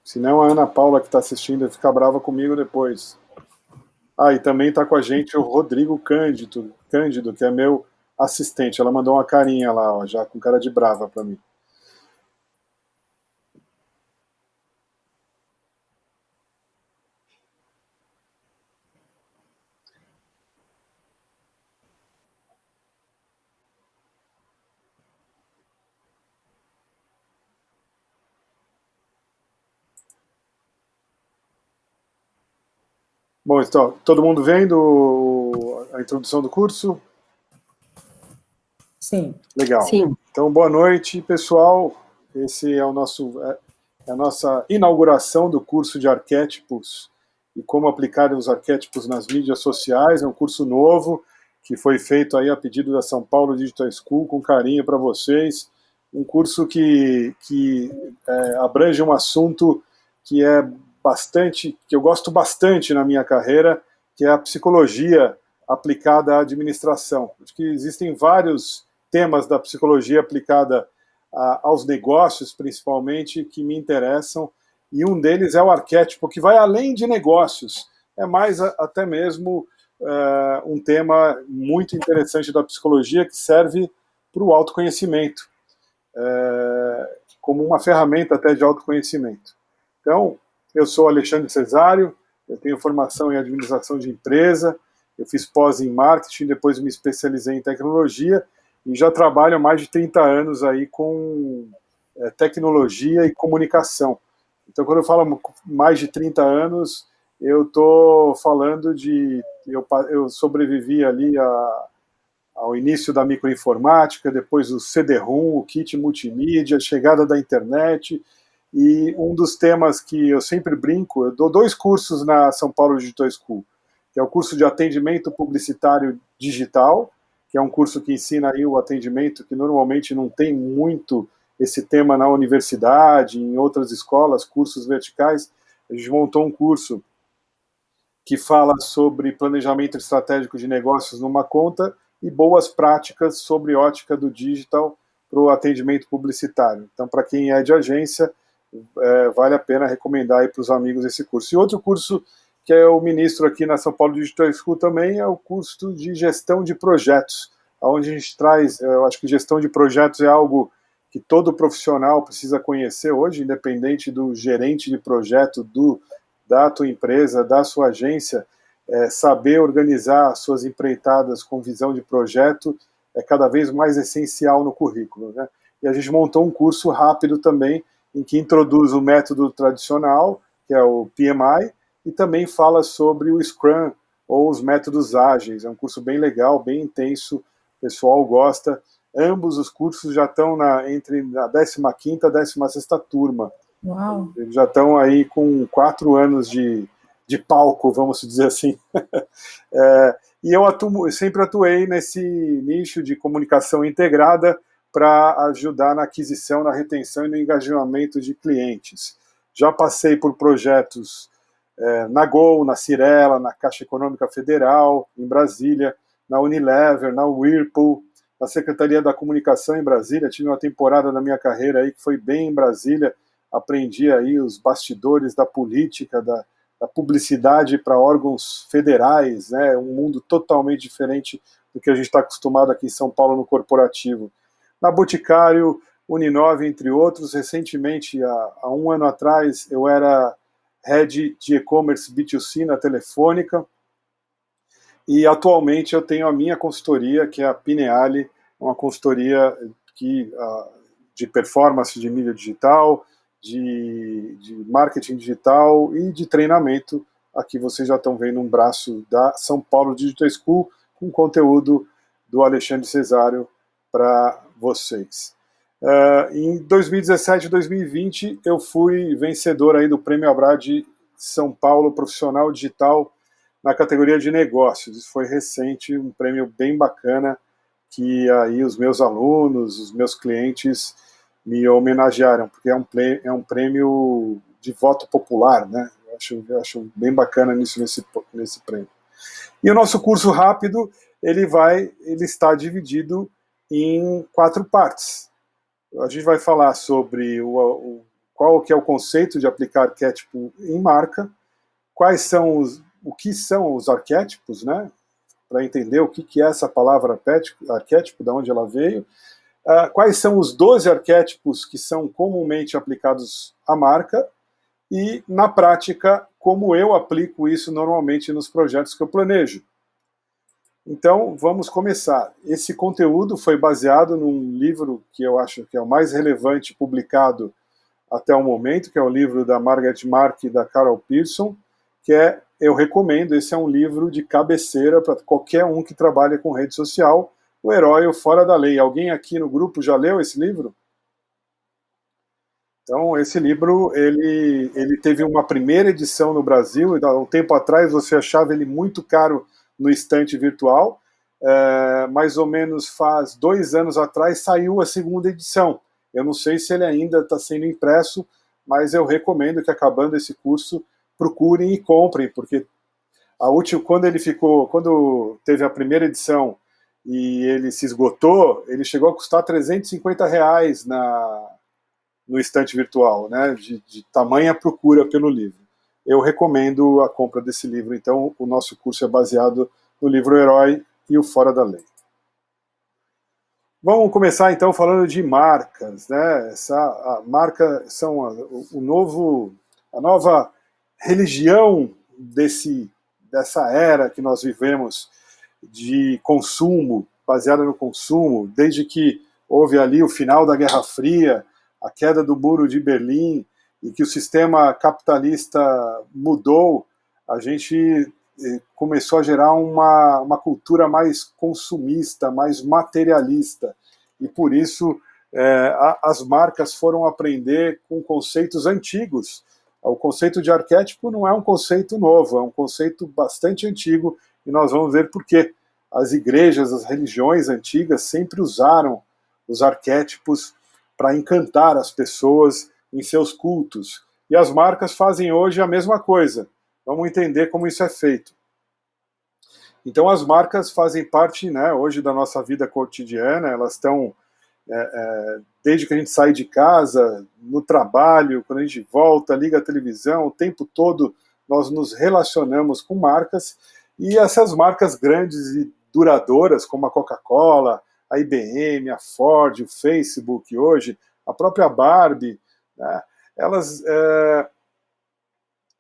Senão a Ana Paula que está assistindo fica brava comigo depois. Ah, e também está com a gente o Rodrigo Cândido, que é meu assistente. Ela mandou uma carinha lá, ó, já com cara de brava para mim. Bom, então, todo mundo vendo a introdução do curso? Sim. Legal. Sim. Então, boa noite, pessoal. Esse é a nossa inauguração do curso de arquétipos e como aplicar os arquétipos nas mídias sociais. É um curso novo que foi feito aí a pedido da São Paulo Digital School, com carinho para vocês. Um curso que abrange um assunto que é que eu gosto bastante na minha carreira, que é a psicologia aplicada à administração. Acho que existem vários temas da psicologia aplicada aos negócios, principalmente, que me interessam, e um deles é o arquétipo, que vai além de negócios, é mais até mesmo um tema muito interessante da psicologia que serve para o autoconhecimento, como uma ferramenta até de autoconhecimento. Então, eu sou Alexandre Cesário, eu tenho formação em administração de empresa, eu fiz pós em marketing, depois me especializei em tecnologia e já trabalho há mais de 30 anos aí com tecnologia e comunicação. Então, quando eu falo mais de 30 anos, eu estou falando de... Eu sobrevivi ali ao início da microinformática, depois o CD-ROM, o kit multimídia, a chegada da internet, e um dos temas que eu sempre brinco, eu dou 2 cursos na São Paulo Digital School, que é o curso de atendimento publicitário digital, que é um curso que ensina aí o atendimento, que normalmente não tem muito esse tema na universidade, em outras escolas, cursos verticais. A gente montou um curso que fala sobre planejamento estratégico de negócios numa conta e boas práticas sobre ótica do digital para o atendimento publicitário. Então, para quem é de agência, vale a pena recomendar para os amigos esse curso. E outro curso que eu ministro aqui na São Paulo Digital School também é o curso de gestão de projetos, onde a gente traz, eu acho que gestão de projetos é algo que todo profissional precisa conhecer hoje, independente do gerente de projeto, da tua empresa, da sua agência, saber organizar suas empreitadas com visão de projeto é cada vez mais essencial no currículo, né? E a gente montou um curso rápido também, em que introduz o método tradicional, que é o PMI, e também fala sobre o Scrum, ou os métodos ágeis. É um curso bem legal, bem intenso, o pessoal gosta. Ambos os cursos já estão entre a 15ª e a 16ª turma. Uau. Eles já estão aí com 4 anos de palco, vamos dizer assim. E eu sempre atuei nesse nicho de comunicação integrada para ajudar na aquisição, na retenção e no engajamento de clientes. Já passei por projetos na Gol, na Cirela, na Caixa Econômica Federal, em Brasília, na Unilever, na Whirlpool, na Secretaria da Comunicação em Brasília. Tive uma temporada da minha carreira aí que foi bem em Brasília, aprendi aí os bastidores da política, da publicidade para órgãos federais, né? Um mundo totalmente diferente do que a gente está acostumado aqui em São Paulo no corporativo. Na Boticário, Uninove, entre outros. Recentemente, há 1 ano atrás, eu era head de e-commerce B2C na Telefônica, e atualmente eu tenho a minha consultoria, que é a Pineali, uma consultoria de performance de mídia digital, de marketing digital e de treinamento. Aqui vocês já estão vendo um braço da São Paulo Digital School com conteúdo do Alexandre Cesário para vocês. Em 2017 e 2020 eu fui vencedor aí do Prêmio Abrad São Paulo Profissional Digital na categoria de negócios. Isso foi recente, um prêmio bem bacana que aí os meus alunos, os meus clientes me homenagearam, porque é um prêmio de voto popular, né? Eu acho bem bacana nesse prêmio. E o nosso curso rápido, ele está dividido em 4 partes. A gente vai falar sobre qual que é o conceito de aplicar arquétipo em marca, o que são os arquétipos, né? Para entender o que é essa palavra arquétipo, de onde ela veio, quais são os 12 arquétipos que são comumente aplicados à marca e, na prática, como eu aplico isso normalmente nos projetos que eu planejo. Então, vamos começar. Esse conteúdo foi baseado num livro que eu acho que é o mais relevante publicado até o momento, que é o livro da Margaret Mark e da Carol Pearson, que eu recomendo, esse é um livro de cabeceira para qualquer um que trabalha com rede social, O Herói ou Fora da Lei. Alguém aqui no grupo já leu esse livro? Então, esse livro, ele teve uma primeira edição no Brasil, e há um tempo atrás você achava ele muito caro no estante virtual, mais ou menos faz 2 anos atrás saiu a segunda edição. Eu não sei se ele ainda está sendo impresso, mas eu recomendo que, acabando esse curso, procurem e comprem, porque quando teve a primeira edição e ele se esgotou, ele chegou a custar R$350 no estante virtual, né, de tamanha procura pelo livro. Eu recomendo a compra desse livro. Então, o nosso curso é baseado no livro Herói e o Fora da Lei. Vamos começar então falando de marcas, né? A marca são a nova religião dessa era que nós vivemos de consumo, baseada no consumo, desde que houve ali o final da Guerra Fria, a queda do Muro de Berlim, e que o sistema capitalista mudou, a gente começou a gerar uma cultura mais consumista, mais materialista, e por isso as marcas foram aprender com conceitos antigos. O conceito de arquétipo não é um conceito novo, é um conceito bastante antigo, e nós vamos ver por quê. As igrejas, as religiões antigas sempre usaram os arquétipos para encantar as pessoas em seus cultos. E as marcas fazem hoje a mesma coisa. Vamos entender como isso é feito. Então, as marcas fazem parte, né, hoje da nossa vida cotidiana, elas estão, desde que a gente sai de casa, no trabalho, quando a gente volta, liga a televisão, o tempo todo nós nos relacionamos com marcas, e essas marcas grandes e duradouras, como a Coca-Cola, a IBM, a Ford, o Facebook hoje, a própria Barbie, né,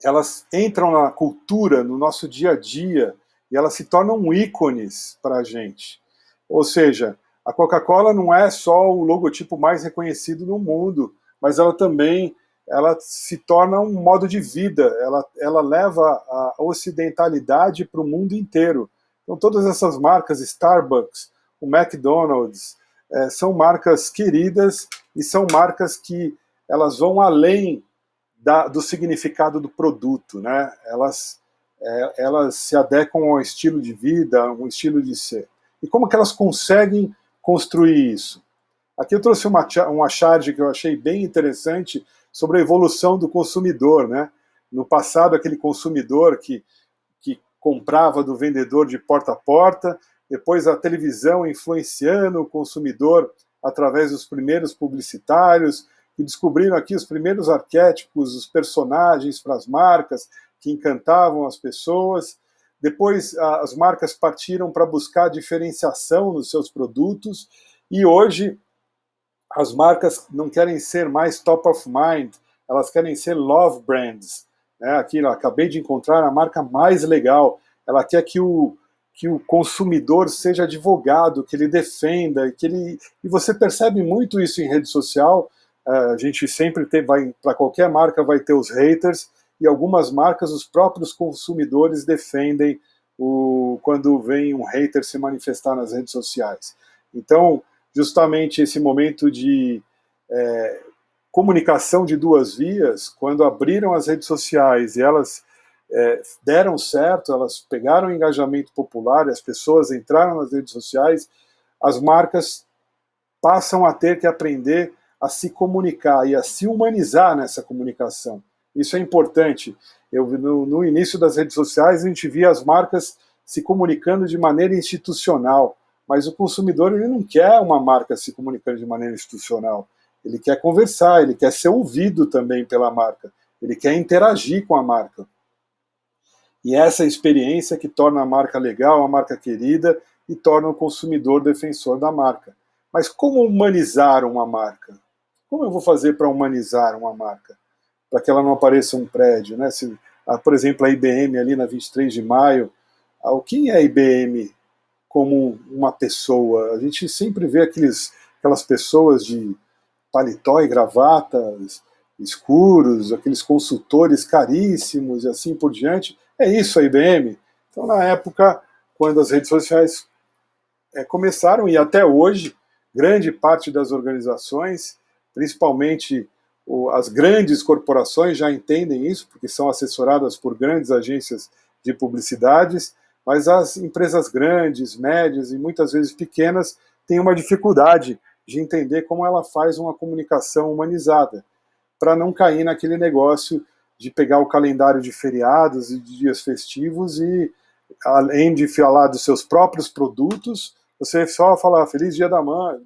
elas entram na cultura, no nosso dia a dia, e elas se tornam ícones para a gente. Ou seja, a Coca-Cola não é só o logotipo mais reconhecido no mundo, mas ela se torna um modo de vida, ela leva a ocidentalidade para o mundo inteiro. Então todas essas marcas, Starbucks, o McDonald's, são marcas queridas e são marcas que elas vão além do significado do produto, né? Elas se adequam ao estilo de vida, um estilo de ser. E como que elas conseguem construir isso? Aqui eu trouxe uma charge que eu achei bem interessante sobre a evolução do consumidor, né? No passado, aquele consumidor que comprava do vendedor de porta a porta, depois a televisão influenciando o consumidor através dos primeiros publicitários, que descobriram aqui os primeiros arquétipos, os personagens para as marcas, que encantavam as pessoas. Depois as marcas partiram para buscar diferenciação nos seus produtos, e hoje as marcas não querem ser mais top of mind, elas querem ser love brands. Aqui eu acabei de encontrar a marca mais legal, ela quer que o consumidor seja advogado, que ele defenda, e você percebe muito isso em rede social. A gente sempre para qualquer marca vai ter os haters, e algumas marcas, os próprios consumidores defendem quando vem um hater se manifestar nas redes sociais. Então, justamente esse momento de comunicação de duas vias, quando abriram as redes sociais e elas deram certo, elas pegaram o engajamento popular, as pessoas entraram nas redes sociais, as marcas passam a ter que aprender a se comunicar e a se humanizar nessa comunicação. Isso é importante. No início das redes sociais, a gente via as marcas se comunicando de maneira institucional, mas o consumidor ele não quer uma marca se comunicando de maneira institucional. ele quer conversar, ele quer ser ouvido também pela marca, ele quer interagir com a marca. E essa experiência que torna a marca legal, a marca querida, e torna o consumidor defensor da marca. Mas como humanizar uma marca? Como eu vou fazer para humanizar uma marca? Para que ela não apareça um prédio, né? Por exemplo, a IBM ali na 23 de maio, quem é a IBM como uma pessoa? A gente sempre vê aquelas pessoas de paletó e gravatas escuros, aqueles consultores caríssimos e assim por diante. É isso a IBM? Então, na época, quando as redes sociais começaram, e até hoje, grande parte das organizações, principalmente as grandes corporações, já entendem isso, porque são assessoradas por grandes agências de publicidades, mas as empresas grandes, médias e muitas vezes pequenas têm uma dificuldade de entender como ela faz uma comunicação humanizada, para não cair naquele negócio de pegar o calendário de feriados e de dias festivos e, além de falar dos seus próprios produtos, você só falar Feliz Dia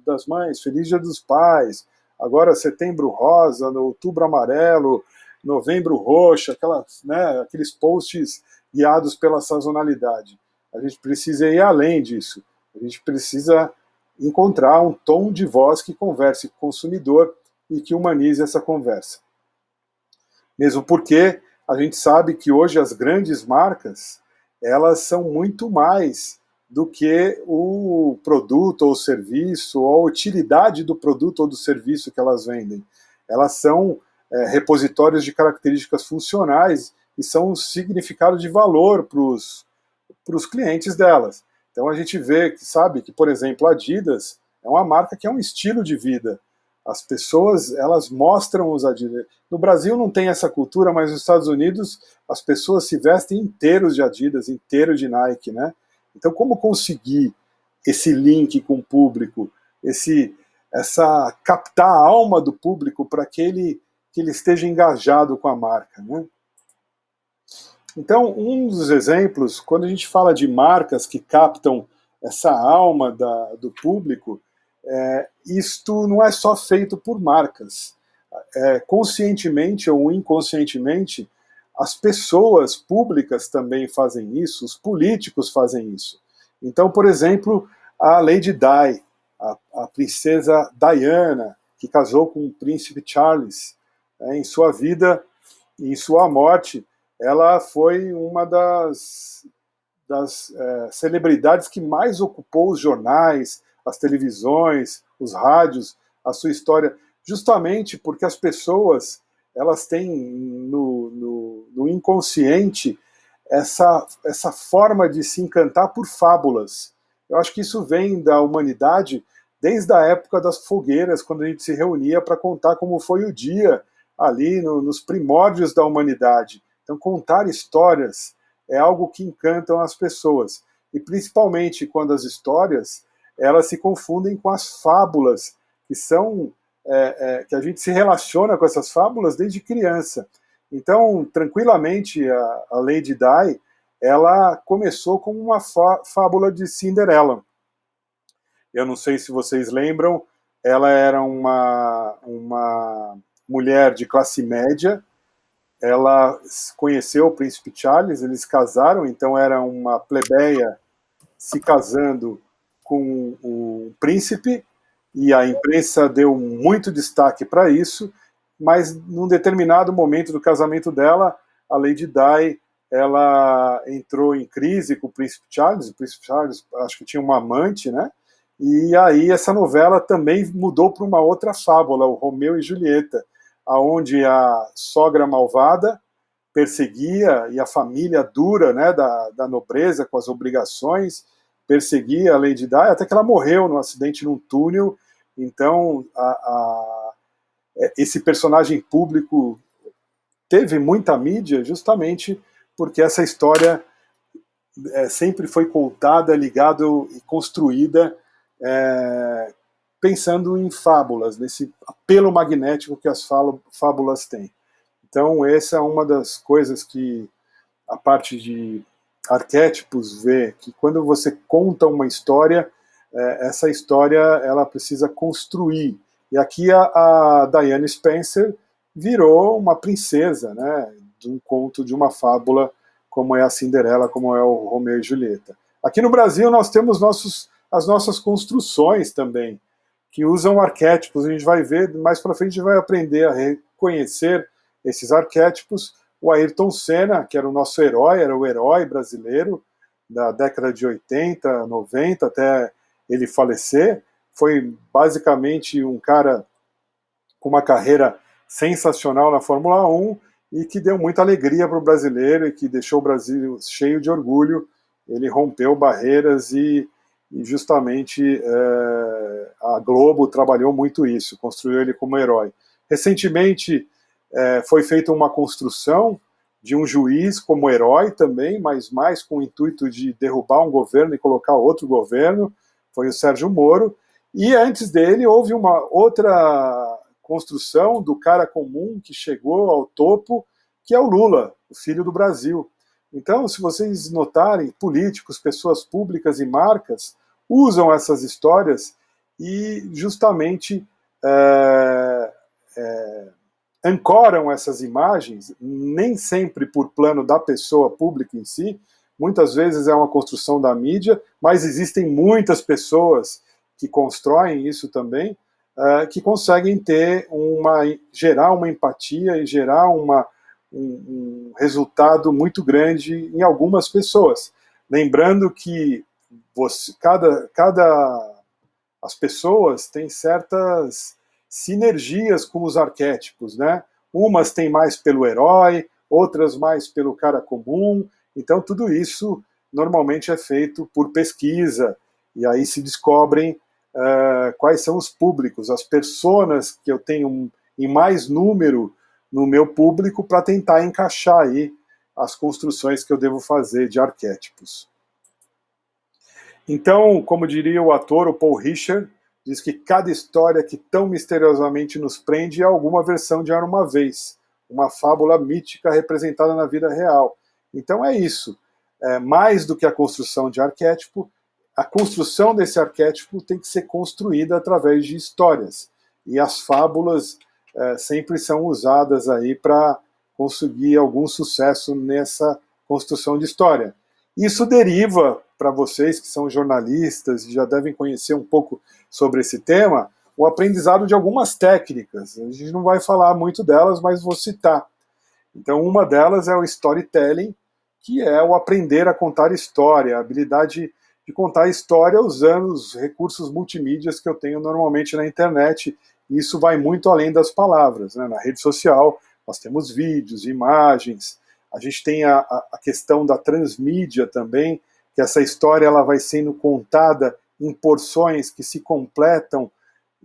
das Mães, Feliz Dia dos Pais, agora Setembro Rosa, Outubro Amarelo, Novembro Roxo, aqueles posts guiados pela sazonalidade. A gente precisa ir além disso. A gente precisa encontrar um tom de voz que converse com o consumidor e que humanize essa conversa. Mesmo porque a gente sabe que hoje as grandes marcas, elas são muito mais do que o produto ou o serviço, ou a utilidade do produto ou do serviço que elas vendem. Elas são repositórios de características funcionais e são um significado de valor para os clientes delas. Então a gente sabe que, por exemplo, a Adidas é uma marca que é um estilo de vida. As pessoas, elas mostram os Adidas. No Brasil não tem essa cultura, mas nos Estados Unidos as pessoas se vestem inteiros de Adidas, inteiro de Nike, né? Então como conseguir esse link com o público, captar a alma do público para que ele esteja engajado com a marca, né? Então, um dos exemplos, quando a gente fala de marcas que captam essa alma do público, isto não é só feito por marcas. Conscientemente ou inconscientemente, as pessoas públicas também fazem isso, os políticos fazem isso. Então, por exemplo, a Lady Di, a princesa Diana, que casou com o príncipe Charles, em sua vida e em sua morte, ela foi uma das celebridades que mais ocupou os jornais, as televisões, os rádios, a sua história, justamente porque as pessoas elas têm no inconsciente essa forma de se encantar por fábulas. Eu acho que isso vem da humanidade desde a época das fogueiras, quando a gente se reunia para contar como foi o dia ali nos primórdios da humanidade. Então, contar histórias é algo que encantam as pessoas. E principalmente quando as histórias elas se confundem com as fábulas, que são que a gente se relaciona com essas fábulas desde criança. Então, tranquilamente, a Lady Di, ela começou com uma fábula de Cinderela. Eu não sei se vocês lembram, ela era uma mulher de classe média. Ela conheceu o príncipe Charles, eles casaram, então era uma plebeia se casando com o príncipe, e a imprensa deu muito destaque para isso, mas num determinado momento do casamento dela, a Lady Di, ela entrou em crise com o príncipe Charles acho que tinha uma amante, né? E aí essa novela também mudou para uma outra fábula, o Romeu e Julieta, aonde a sogra malvada perseguia, e a família dura, né, da nobreza, com as obrigações, perseguia a Lady Di, até que ela morreu num acidente num túnel. Então, esse personagem público teve muita mídia justamente porque essa história sempre foi contada, ligada e construída pensando em fábulas, nesse apelo magnético que as fábulas têm. Então, essa é uma das coisas que a parte de arquétipos vê, que quando você conta uma história, essa história ela precisa construir, E aqui a Diane Spencer virou uma princesa, né, de um conto, de uma fábula, como é a Cinderela, como é o Romeu e Julieta. Aqui no Brasil nós temos as nossas construções também, que usam arquétipos. A gente vai ver, mais para frente a gente vai aprender a reconhecer esses arquétipos. O Ayrton Senna, que era o nosso herói, era o herói brasileiro da década de 80, 90, até ele falecer, foi basicamente um cara com uma carreira sensacional na Fórmula 1 e que deu muita alegria para o brasileiro e que deixou o Brasil cheio de orgulho. Ele rompeu barreiras e justamente a Globo trabalhou muito isso, construiu ele como herói. Recentemente foi feita uma construção de um juiz como herói também, mas mais com o intuito de derrubar um governo e colocar outro governo, foi o Sérgio Moro, e antes dele houve uma outra construção do cara comum que chegou ao topo, que é o Lula, o filho do Brasil. Então, se vocês notarem, políticos, pessoas públicas e marcas usam essas histórias e justamente ancoram essas imagens, nem sempre por plano da pessoa pública em si, muitas vezes é uma construção da mídia, mas existem muitas pessoas que constroem isso também, que conseguem gerar uma empatia e gerar um resultado muito grande em algumas pessoas. Lembrando que as pessoas têm certas sinergias com os arquétipos, né? Umas têm mais pelo herói, outras mais pelo cara comum. Então tudo isso normalmente é feito por pesquisa e aí se descobrem quais são os públicos, as personas que eu tenho em mais número no meu público para tentar encaixar aí as construções que eu devo fazer de arquétipos. Então, como diria o ator, o Paul Richard, diz que cada história que tão misteriosamente nos prende é alguma versão de Era uma Vez, uma fábula mítica representada na vida real. Então é isso. Mais do que a construção de arquétipo, a construção desse arquétipo tem que ser construída através de histórias. E as fábulas sempre são usadas aí para conseguir algum sucesso nessa construção de história. Isso deriva, para vocês que são jornalistas e já devem conhecer um pouco sobre esse tema, o aprendizado de algumas técnicas. A gente não vai falar muito delas, mas vou citar. Então, uma delas é o storytelling, que é o aprender a contar história, a habilidade de contar história usando os recursos multimídias que eu tenho normalmente na internet. Isso vai muito além das palavras, né? Na rede social, nós temos vídeos, imagens, a gente tem a questão da transmídia também, que essa história ela vai sendo contada em porções que se completam,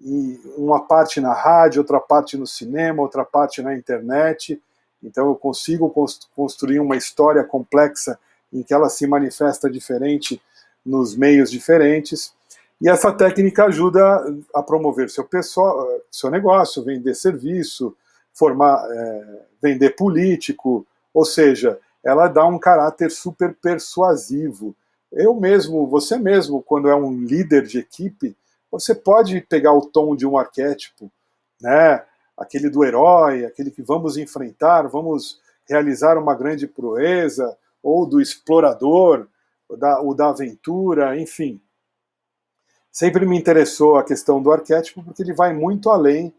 e uma parte na rádio, outra parte no cinema, outra parte na internet. Então eu consigo construir uma história complexa em que ela se manifesta diferente nos meios diferentes. E essa técnica ajuda a promover seu negócio, vender serviço, vender político, ou seja, ela dá um caráter super persuasivo. Você mesmo, quando é um líder de equipe, você pode pegar o tom de um arquétipo, né? Aquele do herói, aquele que vamos enfrentar, vamos realizar uma grande proeza, ou do explorador, o da aventura, enfim. Sempre me interessou a questão do arquétipo, porque ele vai muito além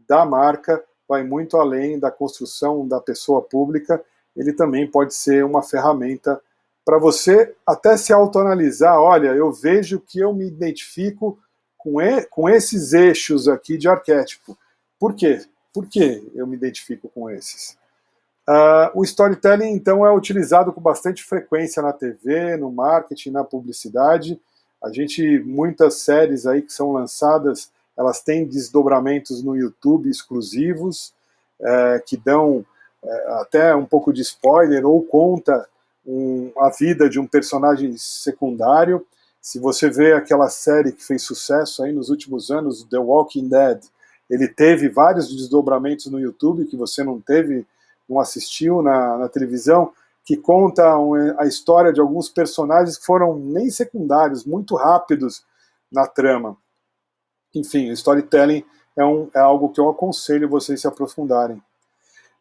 da marca, vai muito além da construção da pessoa pública. Ele também pode ser uma ferramenta para você até se autoanalisar. Olha, eu vejo que eu me identifico com esses eixos aqui de arquétipo. Por quê? Por que eu me identifico com esses? O storytelling, então, é utilizado com bastante frequência na TV, no marketing, na publicidade. Muitas séries aí que são lançadas, elas têm desdobramentos no YouTube exclusivos, que dão até um pouco de spoiler ou conta a vida de um personagem secundário. Se você vê aquela série que fez sucesso aí nos últimos anos, The Walking Dead, ele teve vários desdobramentos no YouTube que você não assistiu na televisão, que conta a história de alguns personagens que foram nem secundários, muito rápidos na trama. Enfim, o storytelling é algo que eu aconselho vocês se aprofundarem.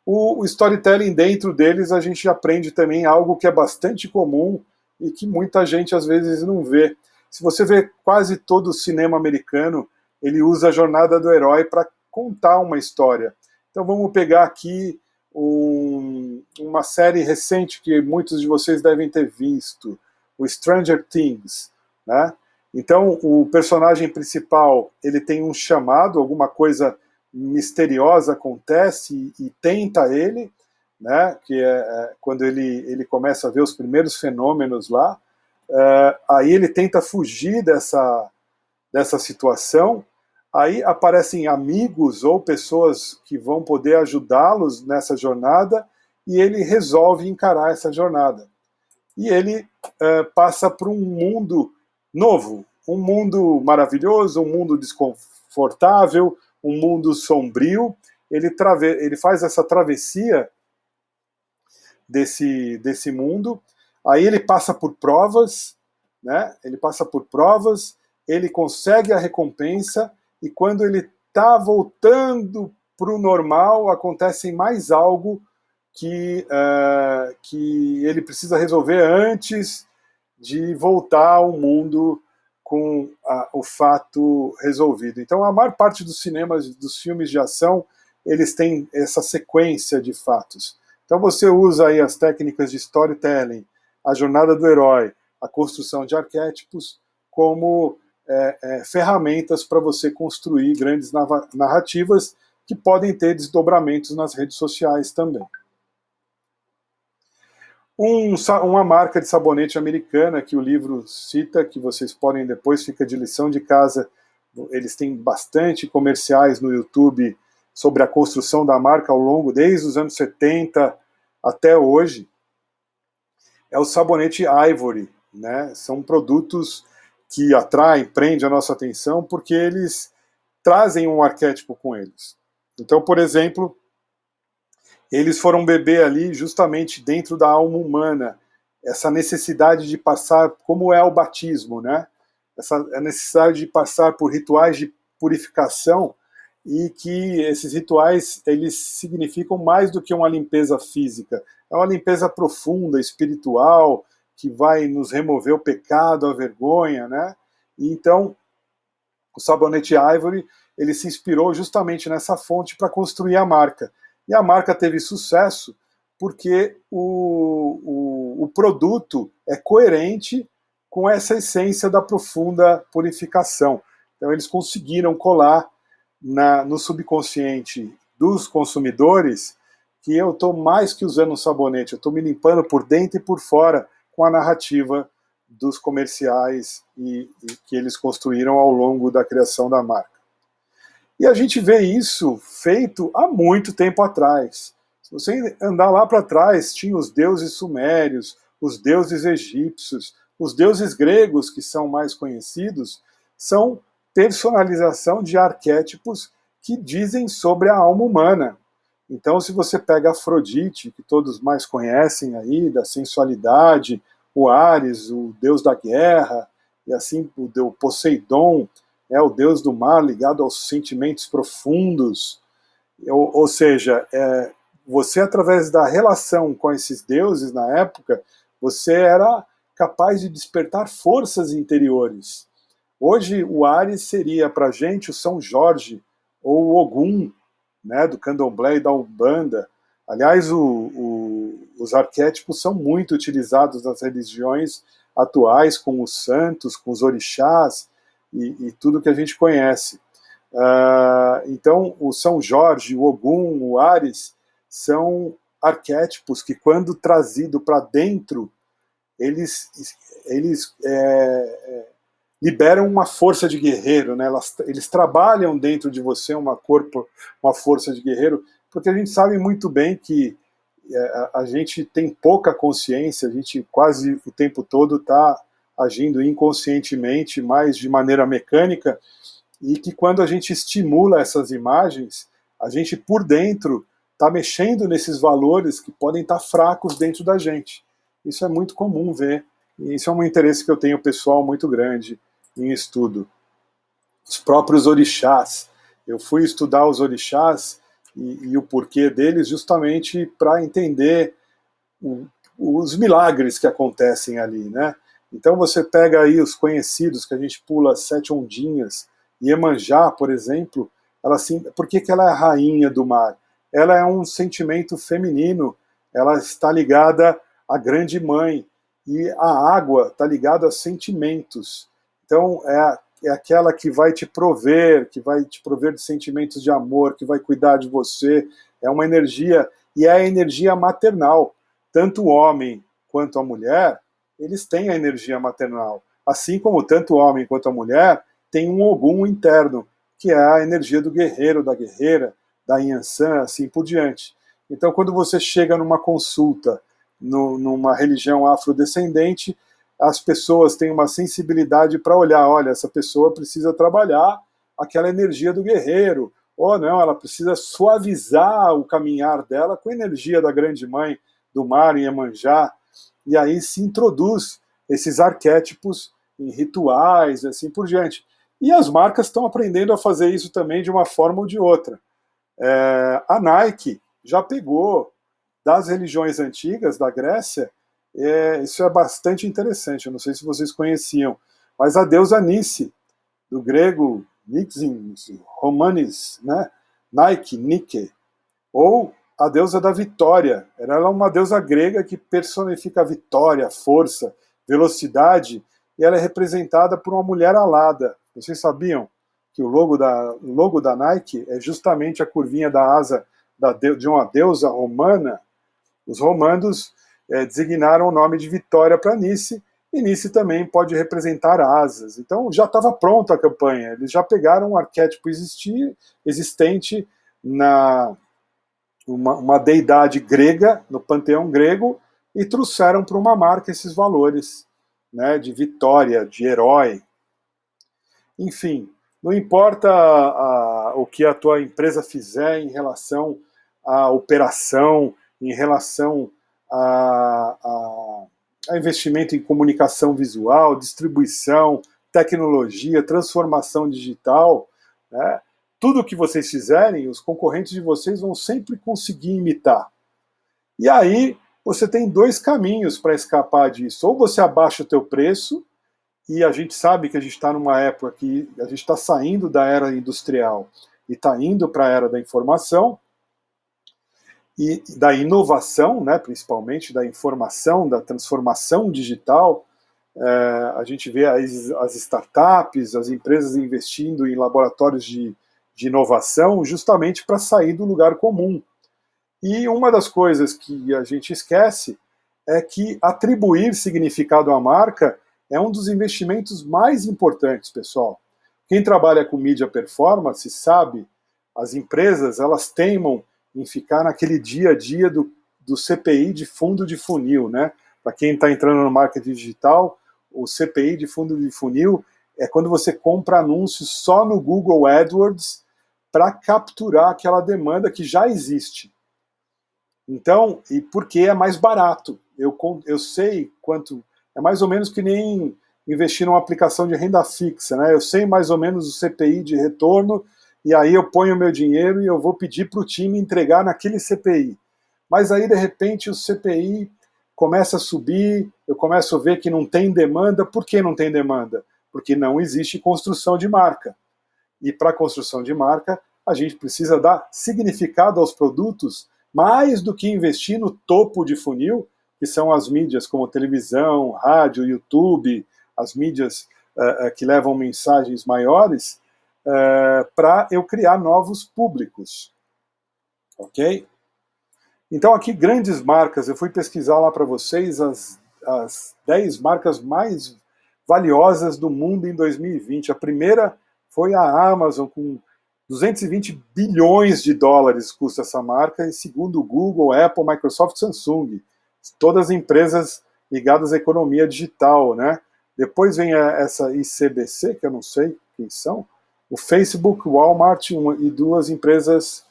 O storytelling, dentro deles, a gente aprende também algo que é bastante comum e que muita gente às vezes não vê. Se você vê quase todo o cinema americano, ele usa a jornada do herói para contar uma história. Então vamos pegar aqui uma série recente que muitos de vocês devem ter visto, o Stranger Things, né? Então o personagem principal, ele tem um chamado, alguma coisa misteriosa acontece e tenta ele, né? Que é quando ele começa a ver os primeiros fenômenos lá. Aí ele tenta fugir dessa situação. Aí aparecem amigos ou pessoas que vão poder ajudá-los nessa jornada e ele resolve encarar essa jornada. E ele passa por um mundo novo, um mundo maravilhoso, um mundo desconfortável, um mundo sombrio. Ele faz essa travessia desse mundo. Aí ele passa por provas, né? Ele passa por provas, ele consegue a recompensa, e quando ele está voltando para o normal, acontece mais algo que ele precisa resolver antes de voltar ao mundo com o fato resolvido. Então, a maior parte dos cinemas, dos filmes de ação, eles têm essa sequência de fatos. Então, você usa aí as técnicas de storytelling, a jornada do herói, a construção de arquétipos, como ferramentas para você construir grandes narrativas que podem ter desdobramentos nas redes sociais também. Uma marca de sabonete americana que o livro cita, que vocês podem depois, fica de lição de casa, eles têm bastante comerciais no YouTube sobre a construção da marca ao longo, desde os anos 70 até hoje, é o sabonete Ivory, né? São produtos que atraem, prendem a nossa atenção porque eles trazem um arquétipo com eles. Então, por exemplo, eles foram beber ali justamente dentro da alma humana, essa necessidade de passar, como é o batismo, né? Essa necessidade de passar por rituais de purificação, e que esses rituais, eles significam mais do que uma limpeza física. É uma limpeza profunda, espiritual, que vai nos remover o pecado, a vergonha, né? E então, o sabonete Ivory, ele se inspirou justamente nessa fonte para construir a marca. E a marca teve sucesso porque o produto é coerente com essa essência da profunda purificação. Então, eles conseguiram colar no subconsciente dos consumidores que eu estou mais que usando um sabonete, eu estou me limpando por dentro e por fora com a narrativa dos comerciais e que eles construíram ao longo da criação da marca. E a gente vê isso feito há muito tempo atrás. Se você andar lá para trás, tinha os deuses sumérios, os deuses egípcios, os deuses gregos, que são mais conhecidos, são personalização de arquétipos que dizem sobre a alma humana. Então, se você pega Afrodite, que todos mais conhecem aí, da sensualidade, o Ares, o deus da guerra, e assim o Poseidon, o deus do mar ligado aos sentimentos profundos. Ou seja, você, através da relação com esses deuses na época, você era capaz de despertar forças interiores. Hoje, o Ares seria para a gente o São Jorge, ou o Ogum, né, do candomblé e da Umbanda. Aliás, os arquétipos são muito utilizados nas religiões atuais, com os santos, com os orixás, e tudo que a gente conhece. Então, o São Jorge, o Ogum, o Ares, são arquétipos que, quando trazido para dentro, eles liberam uma força de guerreiro, né? Eles trabalham dentro de você uma força de guerreiro, porque a gente sabe muito bem que a gente tem pouca consciência, a gente quase o tempo todo está agindo inconscientemente, mais de maneira mecânica, e que quando a gente estimula essas imagens, a gente por dentro está mexendo nesses valores que podem estar fracos dentro da gente. Isso é muito comum ver, e isso é um interesse que eu tenho pessoal muito grande em estudo. Os próprios orixás, Eu fui estudar os orixás e o porquê deles justamente para entender os milagres que acontecem ali, né? Então você pega aí os conhecidos, que a gente pula sete ondinhas, Iemanjá, por exemplo, ela assim, por que ela é a rainha do mar? Ela é um sentimento feminino, ela está ligada à grande mãe, e a água está ligada a sentimentos. Então é aquela que vai te prover de sentimentos de amor, que vai cuidar de você, é uma energia, e é a energia maternal. Tanto o homem quanto a mulher, eles têm a energia maternal. Assim como tanto o homem quanto a mulher têm um Ogum interno, que é a energia do guerreiro, da guerreira, da Yansan, assim por diante. Então, quando você chega numa consulta numa religião afrodescendente, as pessoas têm uma sensibilidade para olhar, olha, essa pessoa precisa trabalhar aquela energia do guerreiro, ou não, ela precisa suavizar o caminhar dela com a energia da grande mãe do mar em Iemanjá, e aí se introduz esses arquétipos em rituais, assim por diante. E as marcas estão aprendendo a fazer isso também de uma forma ou de outra. A Nike já pegou das religiões antigas da Grécia, isso é bastante interessante, eu não sei se vocês conheciam, mas a deusa Nice, do grego Nixins, Romanis, né? Nike, Nike, ou a deusa da vitória. Ela é uma deusa grega que personifica a vitória, força, velocidade, e ela é representada por uma mulher alada. Vocês sabiam que o logo da Nike é justamente a curvinha da asa de uma deusa romana? Os romanos designaram o nome de Vitória para Nice, e Nice também pode representar asas. Então já estava pronta a campanha, eles já pegaram um arquétipo existente na uma deidade grega, no panteão grego, e trouxeram para uma marca esses valores, né, de vitória, de herói. Enfim, não importa o que a tua empresa fizer em relação à operação, em relação a investimento em comunicação visual, distribuição, tecnologia, transformação digital, né? Tudo que vocês fizerem, os concorrentes de vocês vão sempre conseguir imitar. E aí você tem dois caminhos para escapar disso. Ou você abaixa o teu preço, e a gente sabe que a gente está numa época que a gente está saindo da era industrial e está indo para a era da informação, e da inovação, né, principalmente da informação, da transformação digital. A gente vê as startups, as empresas investindo em laboratórios de inovação justamente para sair do lugar comum. E uma das coisas que a gente esquece é que atribuir significado à marca é um dos investimentos mais importantes, pessoal. Quem trabalha com mídia performance sabe, as empresas elas teimam em ficar naquele dia a dia do CPI de fundo de funil, né? Para quem está entrando no marketing digital, o CPI de fundo de funil é quando você compra anúncios só no Google AdWords para capturar aquela demanda que já existe. Então, e porque é mais barato. Eu sei quanto. É mais ou menos que nem investir numa aplicação de renda fixa, né? Eu sei mais ou menos o CPI de retorno, e aí eu ponho o meu dinheiro e eu vou pedir para o time entregar naquele CPI. Mas aí, de repente, o CPI começa a subir, eu começo a ver que não tem demanda. Por que não tem demanda? Porque não existe construção de marca. E para a construção de marca, a gente precisa dar significado aos produtos, mais do que investir no topo de funil, que são as mídias como televisão, rádio, YouTube, as mídias que levam mensagens maiores, para eu criar novos públicos. Ok? Então aqui grandes marcas, eu fui pesquisar lá para vocês as 10 marcas mais valiosas do mundo em 2020. A primeira foi a Amazon, com 220 bilhões de dólares custa essa marca, e segundo o Google, Apple, Microsoft, Samsung, todas empresas ligadas à economia digital, né? Depois vem essa ICBC, que eu não sei quem são, o Facebook, Walmart e duas empresas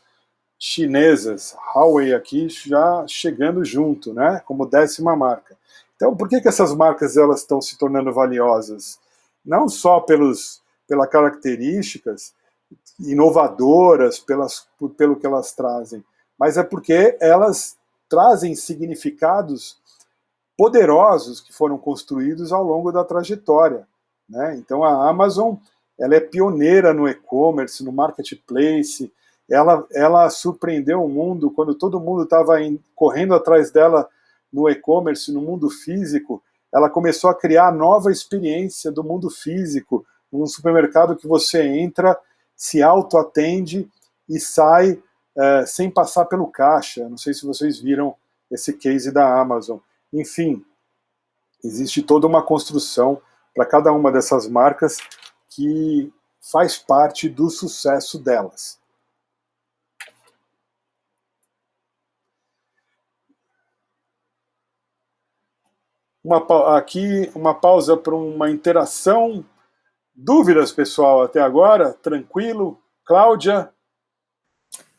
chinesas, Huawei aqui já chegando junto, né, como 10ª marca. Então, por que essas marcas elas estão se tornando valiosas? Não só pelas características, inovadoras pelo que elas trazem, mas é porque elas trazem significados poderosos que foram construídos ao longo da trajetória, né? Então a Amazon, ela é pioneira no e-commerce, no marketplace, ela surpreendeu o mundo quando todo mundo estava correndo atrás dela no e-commerce, no mundo físico. Ela começou a criar a nova experiência do mundo físico, num supermercado que você entra, se auto-atende e sai sem passar pelo caixa. Não sei se vocês viram esse case da Amazon. Enfim, existe toda uma construção para cada uma dessas marcas que faz parte do sucesso delas. Aqui uma pausa para uma interação. Dúvidas, pessoal, até agora? Tranquilo? Cláudia?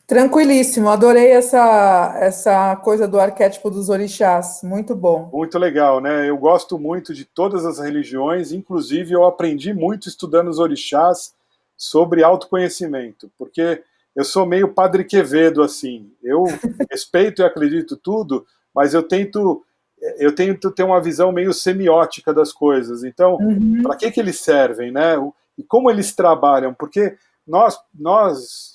Tranquilíssimo, adorei essa coisa do arquétipo dos orixás, muito bom. Muito legal, né? Eu gosto muito de todas as religiões, inclusive eu aprendi muito estudando os orixás sobre autoconhecimento, porque eu sou meio Padre Quevedo, assim. Eu respeito e acredito tudo, mas eu tento ter uma visão meio semiótica das coisas. Então, para que eles servem, né? E como eles trabalham? Porque nós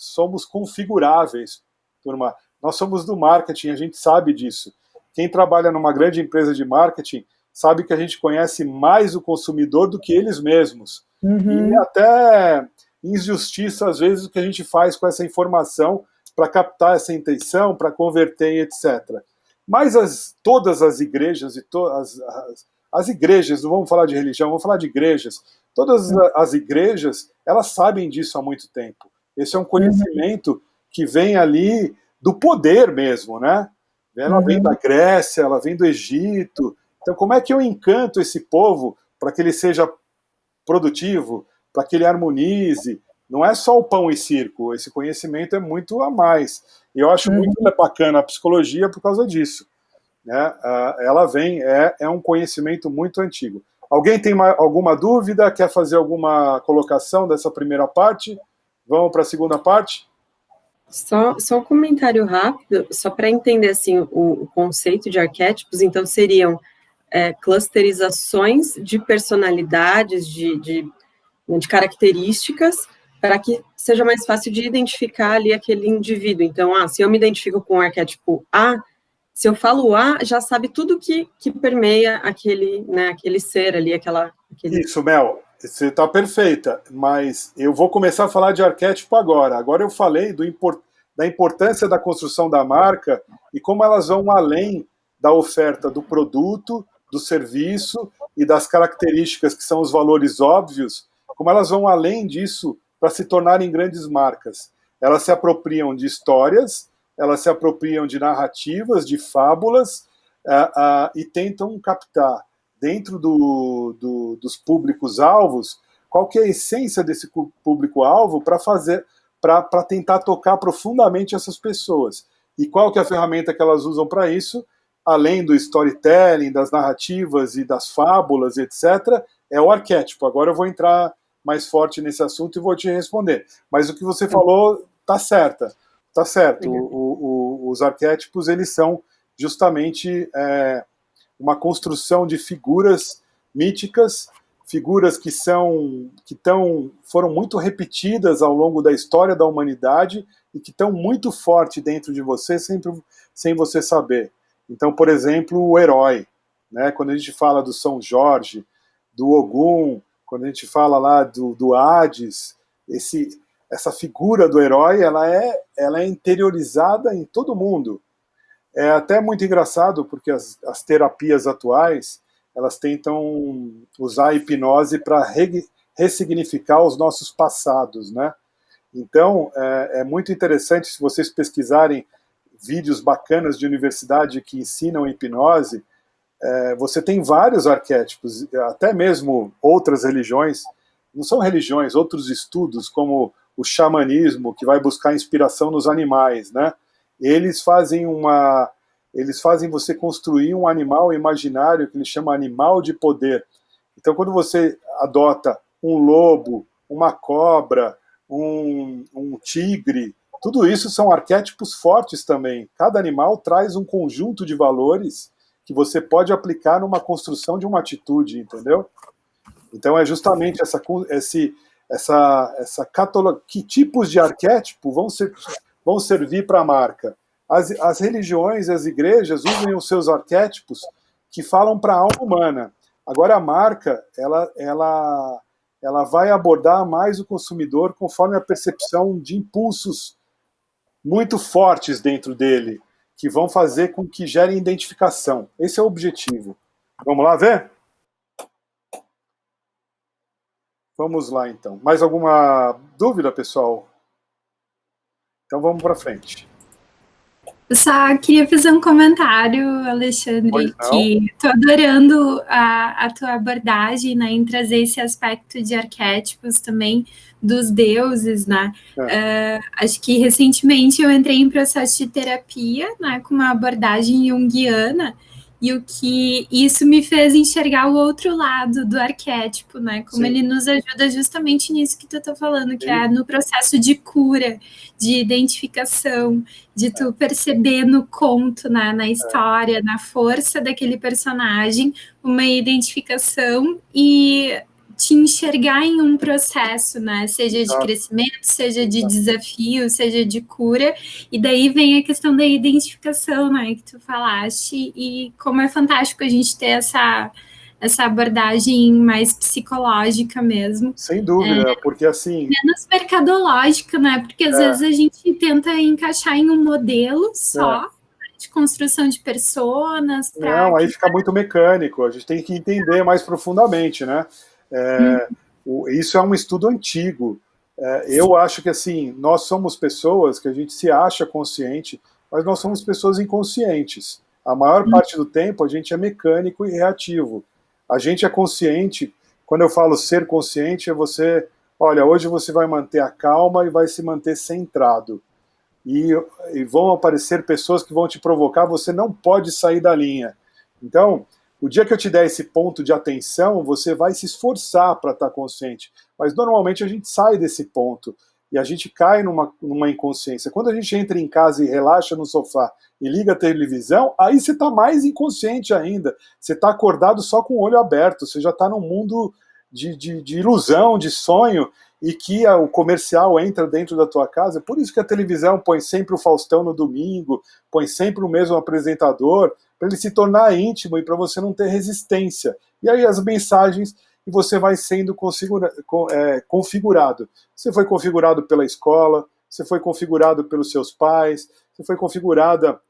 somos configuráveis, turma. Nós somos do marketing, a gente sabe disso. Quem trabalha numa grande empresa de marketing sabe que a gente conhece mais o consumidor do que eles mesmos. E até injustiça, às vezes, o que a gente faz com essa informação para captar essa intenção, para converter, etc. Mas todas as igrejas, as igrejas, não vamos falar de religião, vamos falar de igrejas, todas as igrejas, elas sabem disso há muito tempo. Esse é um conhecimento que vem ali do poder mesmo, né? Ela vem da Grécia, ela vem do Egito. Então, como é que eu encanto esse povo para que ele seja produtivo, para que ele harmonize? Não é só o pão e circo, esse conhecimento é muito a mais. E eu acho muito bacana a psicologia por causa disso. Né? Ela vem, é um conhecimento muito antigo. Alguém tem alguma dúvida? Quer fazer alguma colocação dessa primeira parte? Vamos para a segunda parte? Só um comentário rápido, só para entender assim, o conceito de arquétipos, então seriam clusterizações de personalidades, de características, para que seja mais fácil de identificar ali aquele indivíduo. Então, se eu me identifico com o arquétipo A, se eu falo A, já sabe tudo que permeia aquele ser ali, aquele... Isso, Mel, você está perfeita, mas eu vou começar a falar de arquétipo agora. Agora eu falei da importância da construção da marca e como elas vão além da oferta do produto, do serviço e das características que são os valores óbvios, como elas vão além disso para se tornarem grandes marcas. Elas se apropriam de histórias, elas se apropriam de narrativas, de fábulas, e tentam captar dentro dos públicos-alvos qual que é a essência desse público-alvo para tentar tocar profundamente essas pessoas. E qual que é a ferramenta que elas usam para isso, além do storytelling, das narrativas e das fábulas, etc., é o arquétipo. Agora eu vou entrar mais forte nesse assunto e vou te responder. Mas o que você falou está certo. Tá certo. Os arquétipos, eles são justamente uma construção de figuras míticas, figuras que foram muito repetidas ao longo da história da humanidade e que estão muito forte dentro de você sem você saber. Então, por exemplo, o herói, né? Quando a gente fala do São Jorge, do Ogum, quando a gente fala lá do Hades, essa figura do herói, ela é interiorizada em todo mundo. É até muito engraçado, porque as terapias atuais, elas tentam usar a hipnose para ressignificar os nossos passados, né? Então, é muito interessante, se vocês pesquisarem vídeos bacanas de universidade que ensinam hipnose, você tem vários arquétipos, até mesmo outras religiões, não são religiões, outros estudos, como o xamanismo, que vai buscar inspiração nos animais, né? Eles fazem você construir um animal imaginário que eles chamam animal de poder. Então, quando você adota um lobo, uma cobra, um tigre. Tudo isso são arquétipos fortes também. Cada animal traz um conjunto de valores que você pode aplicar numa construção de uma atitude, entendeu? Então é justamente que tipos de arquétipo vão servir para a marca. As religiões e as igrejas usam os seus arquétipos que falam para a alma humana. Agora a marca, ela vai abordar mais o consumidor conforme a percepção de impulsos muito fortes dentro dele, que vão fazer com que gerem identificação. Esse é o objetivo. Vamos lá ver? Vamos lá, então. Mais alguma dúvida, pessoal? Então vamos para frente. Eu só queria fazer um comentário, Alexandre, que estou adorando a tua abordagem, né, em trazer esse aspecto de arquétipos também dos deuses, né? Acho que recentemente eu entrei em processo de terapia, né, com uma abordagem junguiana, e o que isso me fez enxergar o outro lado do arquétipo, né? Como Sim. Ele nos ajuda justamente nisso que tu tá falando, que é no processo de cura, de identificação, de tu perceber no conto, né, na história, na força daquele personagem, uma identificação e te enxergar em um processo, né, seja de crescimento, seja de desafio, seja de cura, e daí vem a questão da identificação, né, que tu falaste, e como é fantástico a gente ter essa abordagem mais psicológica mesmo. Sem dúvida, porque assim... Menos mercadológica, né? Porque às vezes a gente tenta encaixar em um modelo só de construção de personas. Não, aí fica muito mecânico, a gente tem que entender mais profundamente, né? Isso é um estudo antigo. Eu acho que assim, nós somos pessoas que a gente se acha consciente, mas nós somos pessoas inconscientes. A maior parte do tempo a gente é mecânico e reativo. A gente é consciente. Quando eu falo ser consciente, é você, olha, hoje você vai manter a calma e vai se manter centrado. E vão aparecer pessoas que vão te provocar, você não pode sair da linha. Então, o dia que eu te der esse ponto de atenção, você vai se esforçar para estar consciente. Mas normalmente a gente sai desse ponto e a gente cai numa inconsciência. Quando a gente entra em casa e relaxa no sofá e liga a televisão, aí você está mais inconsciente ainda. Você está acordado só com o olho aberto, você já está num mundo de ilusão, de sonho, e que o comercial entra dentro da tua casa. Por isso que a televisão põe sempre o Faustão no domingo, põe sempre o mesmo apresentador, para ele se tornar íntimo e para você não ter resistência. E aí as mensagens, e você vai sendo configurado. Você foi configurado pela escola, você foi configurado pelos seus pais, você foi configurada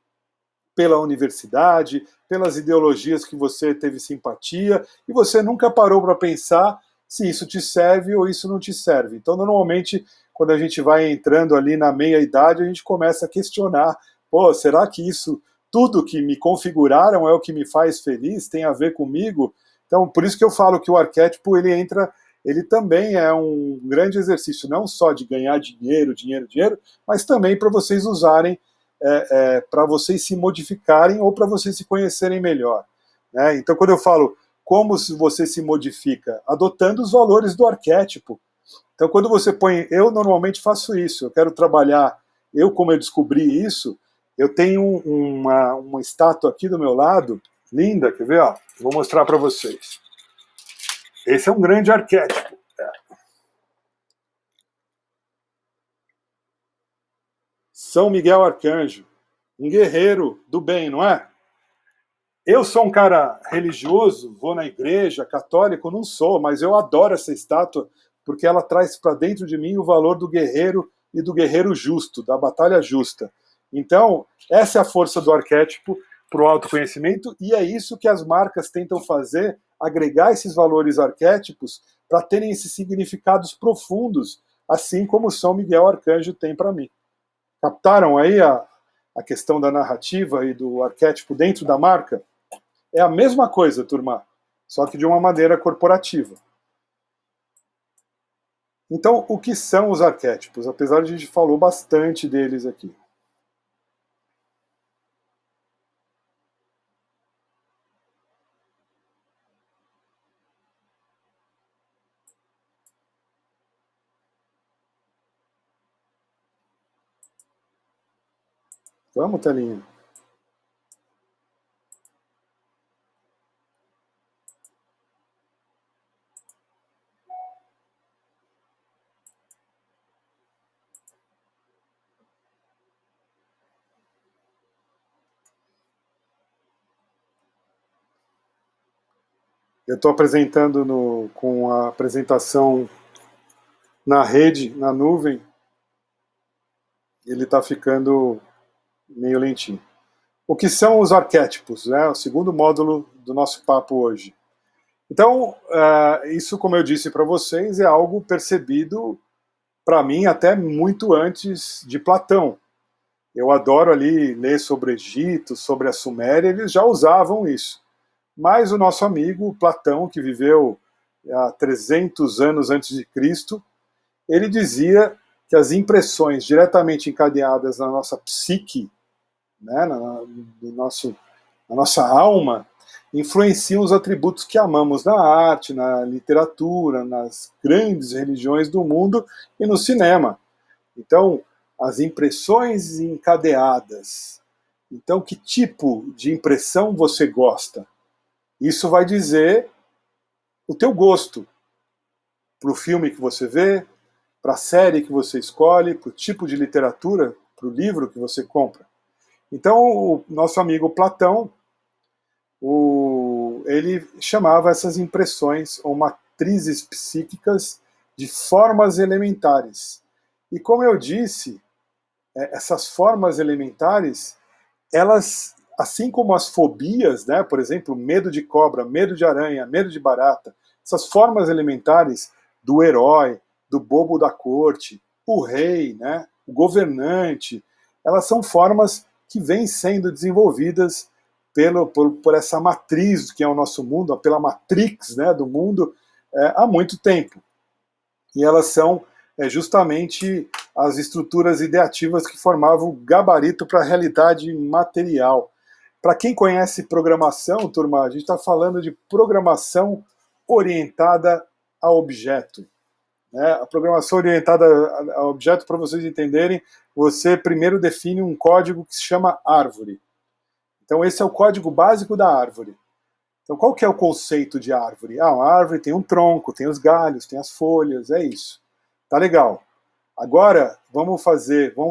pela universidade, pelas ideologias que você teve simpatia, e você nunca parou para pensar se isso te serve ou isso não te serve. Então, normalmente, quando a gente vai entrando ali na meia-idade, a gente começa a questionar, pô, será que isso, tudo que me configuraram é o que me faz feliz, tem a ver comigo? Então, por isso que eu falo que o arquétipo, ele também é um grande exercício, não só de ganhar dinheiro, mas também para vocês usarem, para vocês se modificarem ou para vocês se conhecerem melhor. Né? Então, quando eu falo como você se modifica? Adotando os valores do arquétipo. Então, quando você põe... Eu normalmente faço isso, eu quero trabalhar... como eu descobri isso, eu tenho uma estátua aqui do meu lado, linda, quer ver? Ó? Vou mostrar para vocês. Esse é um grande arquétipo. São Miguel Arcanjo, um guerreiro do bem, não é? Eu sou um cara religioso, vou na igreja, católico, não sou, mas eu adoro essa estátua porque ela traz para dentro de mim o valor do guerreiro e do guerreiro justo, da batalha justa. Então, essa é a força do arquétipo para o autoconhecimento e é isso que as marcas tentam fazer, agregar esses valores arquétipos para terem esses significados profundos, assim como São Miguel Arcanjo tem para mim. Captaram aí a questão da narrativa e do arquétipo dentro da marca? É a mesma coisa, turma, só que de uma maneira corporativa. Então, o que são os arquétipos? Apesar de a gente falou bastante deles aqui. Vamos, telinha. Eu estou apresentando com a apresentação na rede, na nuvem, ele está ficando meio lentinho. O que são os arquétipos? Né? O segundo módulo do nosso papo hoje. Então, isso, como eu disse para vocês, é algo percebido, para mim, até muito antes de Platão. Eu adoro ali ler sobre o Egito, sobre a Suméria, eles já usavam isso. Mas o nosso amigo Platão, que viveu há 300 anos antes de Cristo, ele dizia que as impressões diretamente encadeadas na nossa psique, né, na nossa alma, influenciam os atributos que amamos na arte, na literatura, nas grandes religiões do mundo e no cinema. Então, as impressões encadeadas. Então, que tipo de impressão você gosta? Isso vai dizer o teu gosto para o filme que você vê, para a série que você escolhe, para o tipo de literatura, para o livro que você compra. Então, o nosso amigo Platão, ele chamava essas impressões ou matrizes psíquicas de formas elementares. E como eu disse, essas formas elementares, elas, assim como as fobias, né, por exemplo, medo de cobra, medo de aranha, medo de barata, essas formas elementares do herói, do bobo da corte, o rei, né, o governante, elas são formas que vêm sendo desenvolvidas por essa matriz que é o nosso mundo, pela matrix, né, do mundo, há muito tempo. E elas são justamente as estruturas ideativas que formavam o gabarito para a realidade material. Para quem conhece programação, turma, a gente está falando de programação orientada a objeto. Né? A programação orientada a objeto, para vocês entenderem, você primeiro define um código que se chama árvore. Então esse é o código básico da árvore. Então qual que é o conceito de árvore? Uma árvore tem um tronco, tem os galhos, tem as folhas, é isso. Tá legal. Agora vamos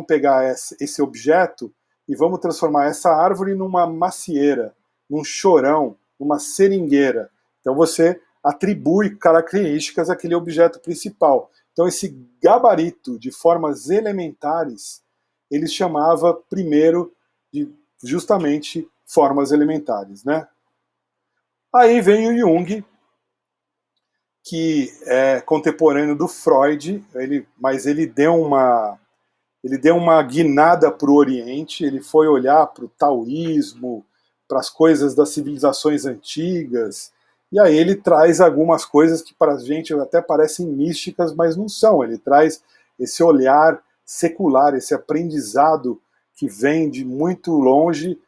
pegar esse objeto e vamos transformar essa árvore numa macieira, num chorão, numa seringueira. Então você atribui características àquele objeto principal. Então esse gabarito de formas elementares, ele chamava primeiro de justamente formas elementares, né? Aí vem o Jung, que é contemporâneo do Freud, mas ele deu uma guinada para o Oriente, ele foi olhar para o taoísmo, para as coisas das civilizações antigas, e aí ele traz algumas coisas que para a gente até parecem místicas, mas não são. Ele traz esse olhar secular, esse aprendizado que vem de muito longe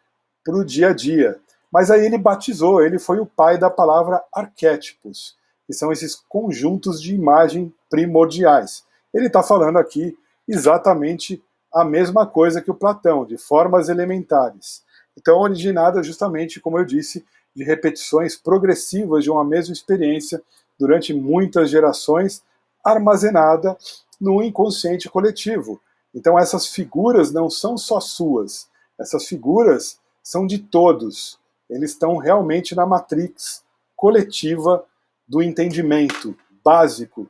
para o dia a dia. Mas aí ele batizou, ele foi o pai da palavra arquétipos, que são esses conjuntos de imagem primordiais. Ele está falando aqui exatamente a mesma coisa que o Platão, de formas elementares. Então, originada justamente, como eu disse, de repetições progressivas de uma mesma experiência durante muitas gerações, armazenada no inconsciente coletivo. Então, essas figuras não são só suas, essas figuras são de todos. Eles estão realmente na matrix coletiva do entendimento básico,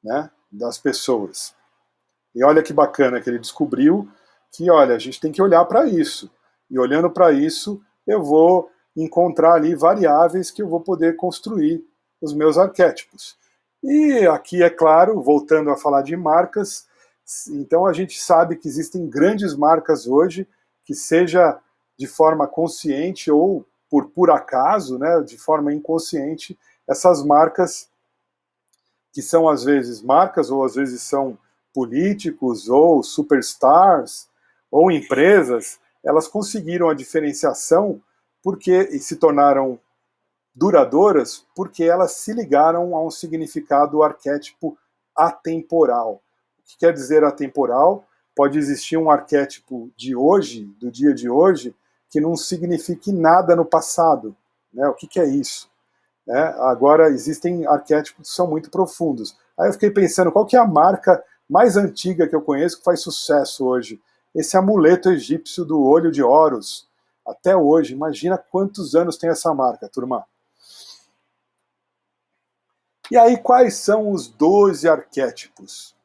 né, das pessoas. E olha que bacana que ele descobriu que, olha, a gente tem que olhar para isso. E olhando para isso, eu vou encontrar ali variáveis que eu vou poder construir os meus arquétipos. E aqui, é claro, voltando a falar de marcas, então a gente sabe que existem grandes marcas hoje, que seja de forma consciente ou por acaso, né, de forma inconsciente, essas marcas, que são às vezes marcas, ou às vezes são políticos, ou superstars, ou empresas, elas conseguiram a diferenciação e se tornaram duradouras porque elas se ligaram a um significado arquétipo atemporal. O que quer dizer atemporal? pode existir um arquétipo de hoje, do dia de hoje, que não signifique nada no passado. Né? O que é isso? Agora, existem arquétipos que são muito profundos. Aí eu fiquei pensando, qual que é a marca mais antiga que eu conheço que faz sucesso hoje? Esse amuleto egípcio do olho de Horus. Até hoje, imagina quantos anos tem essa marca, turma. E aí, quais são os 12 arquétipos?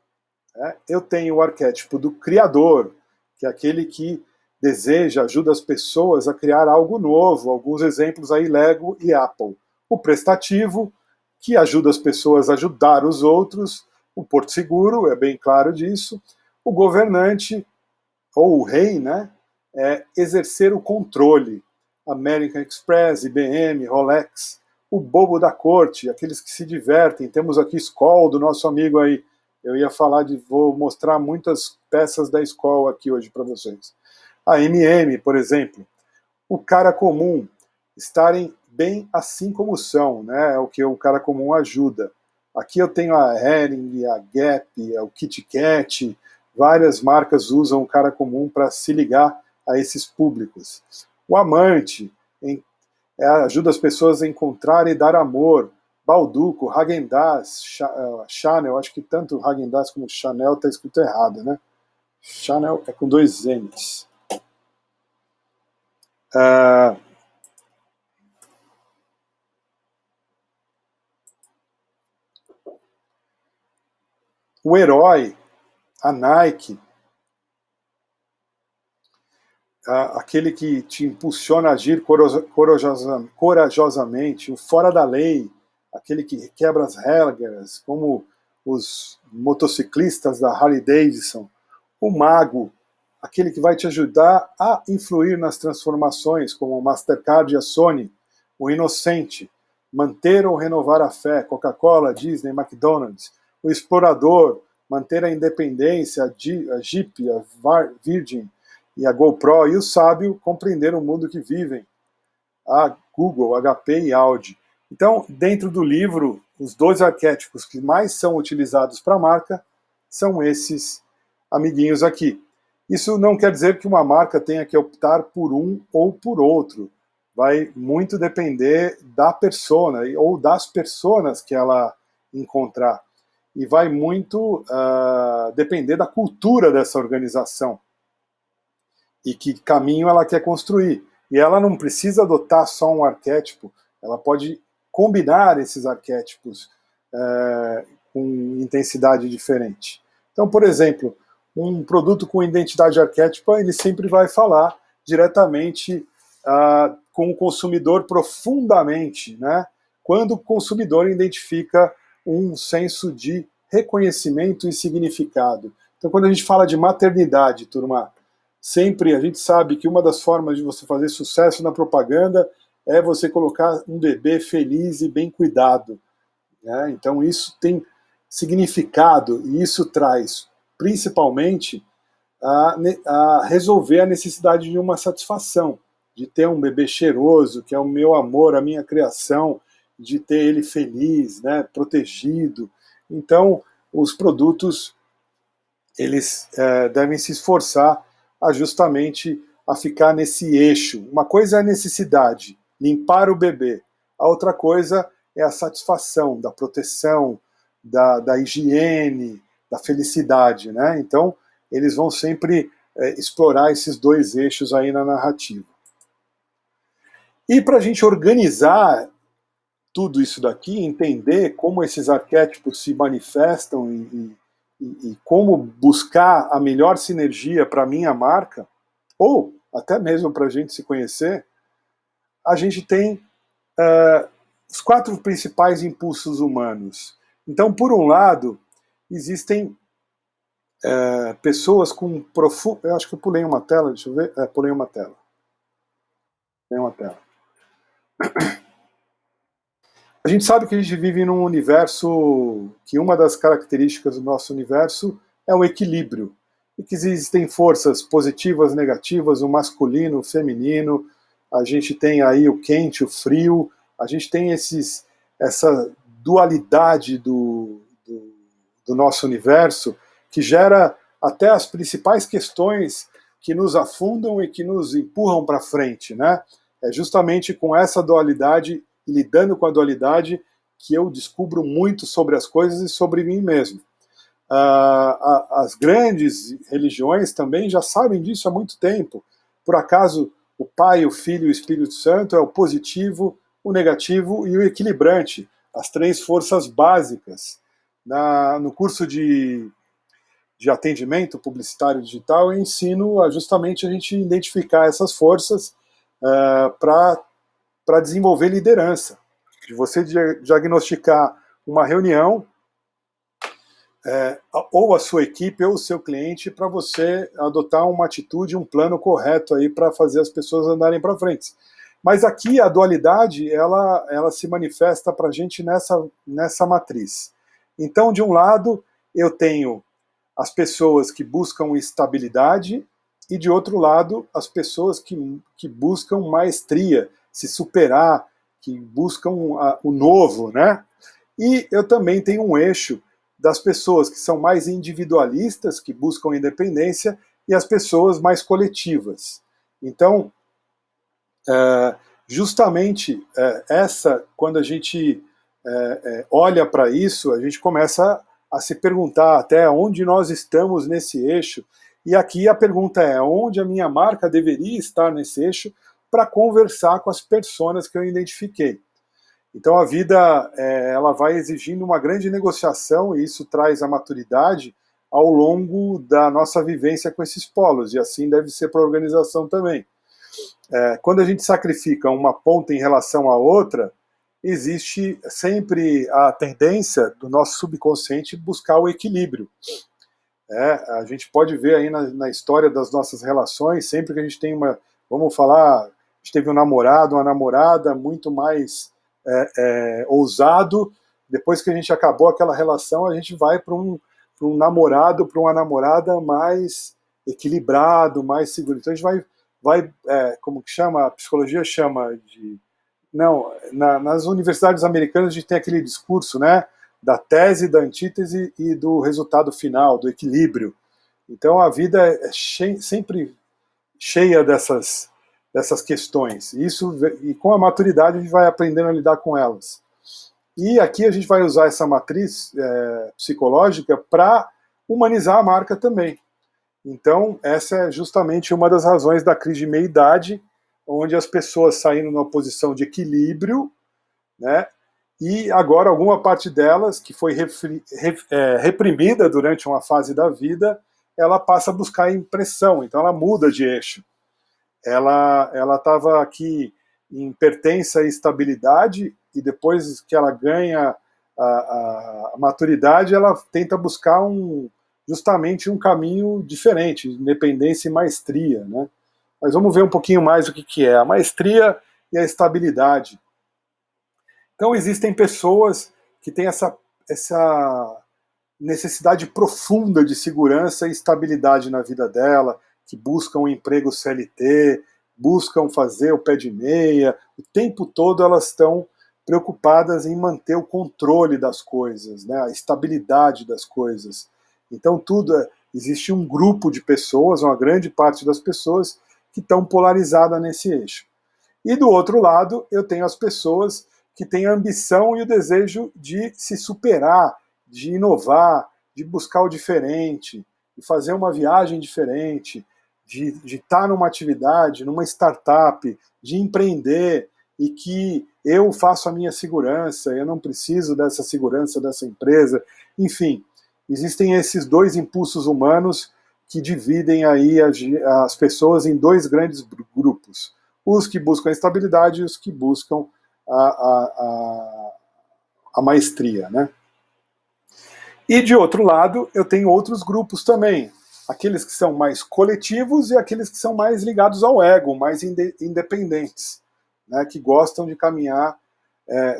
Eu tenho o arquétipo do criador, que é aquele que deseja, ajuda as pessoas a criar algo novo. Alguns exemplos aí, Lego e Apple. O prestativo, que ajuda as pessoas a ajudar os outros. O Porto Seguro, é bem claro disso. O governante, ou o rei, né? Exercer o controle. American Express, IBM, Rolex. O bobo da corte, aqueles que se divertem. Temos aqui Skoll, do nosso amigo aí. Eu ia falar vou mostrar muitas peças da Skoll aqui hoje para vocês. A MM, por exemplo. O cara comum, estarem bem assim como são, né? É o que o cara comum ajuda. Aqui eu tenho a Hering, a Gap, o Kit Kat, várias marcas usam o cara comum para se ligar a esses públicos. O amante ajuda as pessoas a encontrar e dar amor. Balduco, Häagen-Dazs, Chanel, acho que tanto Häagen-Dazs como Chanel está escrito errado, né? Chanel é com 2 N's. O herói, a Nike, aquele que te impulsiona a agir corajosamente, o fora da lei, aquele que quebra as regras, como os motociclistas da Harley Davidson, o mago, aquele que vai te ajudar a influir nas transformações, como a Mastercard e a Sony, o inocente, manter ou renovar a fé, Coca-Cola, Disney, McDonald's, o explorador, manter a independência, a Jeep, a Virgin e a GoPro, e o sábio, compreender o mundo que vivem, a Google, HP e Audi. Então, dentro do livro, os 12 arquétipos que mais são utilizados para a marca são esses amiguinhos aqui. Isso não quer dizer que uma marca tenha que optar por um ou por outro. Vai muito depender da persona ou das personas que ela encontrar. E vai muito depender da cultura dessa organização e que caminho ela quer construir. E ela não precisa adotar só um arquétipo, ela pode combinar esses arquétipos com intensidade diferente. Então, por exemplo, um produto com identidade arquétipa, ele sempre vai falar diretamente com o consumidor profundamente, né? Quando o consumidor identifica um senso de reconhecimento e significado. Então, quando a gente fala de maternidade, turma, sempre a gente sabe que uma das formas de você fazer sucesso na propaganda é você colocar um bebê feliz e bem cuidado. Né? Então, isso tem significado e isso traz, principalmente, a resolver a necessidade de uma satisfação, de ter um bebê cheiroso, que é o meu amor, a minha criação, de ter ele feliz, né, protegido. Então, os produtos, eles devem se esforçar justamente a ficar nesse eixo. Uma coisa é a necessidade, limpar o bebê. A outra coisa é a satisfação, da proteção, da higiene, da felicidade. Né? Então, eles vão sempre explorar esses 2 eixos aí na narrativa. E para a gente organizar tudo isso daqui, entender como esses arquétipos se manifestam e como buscar a melhor sinergia para a minha marca, ou até mesmo para a gente se conhecer, a gente tem os 4 principais impulsos humanos. Então, por um lado, existem pessoas com profundo... Eu acho que eu pulei uma tela, deixa eu ver. Pulei uma tela. A gente sabe que a gente vive num universo que uma das características do nosso universo é o equilíbrio. E que existem forças positivas, negativas, o masculino, o feminino, a gente tem aí o quente, o frio, a gente tem essa dualidade do nosso universo que gera até as principais questões que nos afundam e que nos empurram para frente, né? É justamente com essa dualidade, lidando com a dualidade, que eu descubro muito sobre as coisas e sobre mim mesmo. As grandes religiões também já sabem disso há muito tempo. Por acaso, o Pai, o Filho e o Espírito Santo é o positivo, o negativo e o equilibrante, as três forças básicas. No curso de atendimento publicitário digital, eu ensino justamente a gente identificar essas forças para desenvolver liderança. De você diagnosticar uma reunião, ou a sua equipe ou o seu cliente, para você adotar uma atitude, um plano correto aí para fazer as pessoas andarem para frente. Mas aqui a dualidade, ela se manifesta para a gente nessa matriz. Então, de um lado, eu tenho as pessoas que buscam estabilidade e, de outro lado, as pessoas que buscam maestria, se superar, que buscam o novo, né? E eu também tenho um eixo das pessoas que são mais individualistas, que buscam independência, e as pessoas mais coletivas. Então, justamente quando a gente olha para isso, a gente começa a se perguntar até onde nós estamos nesse eixo. E aqui a pergunta é: onde a minha marca deveria estar nesse eixo para conversar com as personas que eu identifiquei? Então a vida ela vai exigindo uma grande negociação, e isso traz a maturidade ao longo da nossa vivência com esses polos, e assim deve ser para a organização também. Quando a gente sacrifica uma ponta em relação à outra, existe sempre a tendência do nosso subconsciente buscar o equilíbrio. A gente pode ver aí na história das nossas relações, sempre que a gente tem vamos falar, a gente teve um namorado, uma namorada muito mais ousado, depois que a gente acabou aquela relação, a gente vai para um namorado, para uma namorada mais equilibrado, mais seguro. Então a gente vai como que chama? A psicologia chama de... Não, nas universidades americanas a gente tem aquele discurso, né, da tese, da antítese e do resultado final, do equilíbrio. Então a vida é sempre cheia dessas questões. E com a maturidade a gente vai aprendendo a lidar com elas. E aqui a gente vai usar essa matriz psicológica para humanizar a marca também. Então, essa é justamente uma das razões da crise de meia-idade, onde as pessoas saíram numa posição de equilíbrio, né? E agora alguma parte delas, que foi reprimida durante uma fase da vida, ela passa a buscar impressão, então ela muda de eixo. Ela estava aqui em pertença e estabilidade, e depois que ela ganha a maturidade, ela tenta buscar justamente um caminho diferente, independência e maestria, né? Mas vamos ver um pouquinho mais o que é a maestria e a estabilidade. Então existem pessoas que têm essa necessidade profunda de segurança e estabilidade na vida dela, que buscam um emprego CLT, buscam fazer o pé de meia, o tempo todo elas estão preocupadas em manter o controle das coisas, né, a estabilidade das coisas. Então existe um grupo de pessoas, uma grande parte das pessoas, que estão polarizadas nesse eixo. E do outro lado, eu tenho as pessoas que têm a ambição e o desejo de se superar, de inovar, de buscar o diferente, de fazer uma viagem diferente, de estar numa atividade, numa startup, de empreender, e que eu faço a minha segurança, eu não preciso dessa segurança dessa empresa. Enfim, existem esses dois impulsos humanos que dividem aí as pessoas em dois grandes grupos. Os que buscam a estabilidade e os que buscam a maestria, né? E de outro lado, eu tenho outros grupos também. Aqueles que são mais coletivos e aqueles que são mais ligados ao ego, mais independentes, né, que gostam de caminhar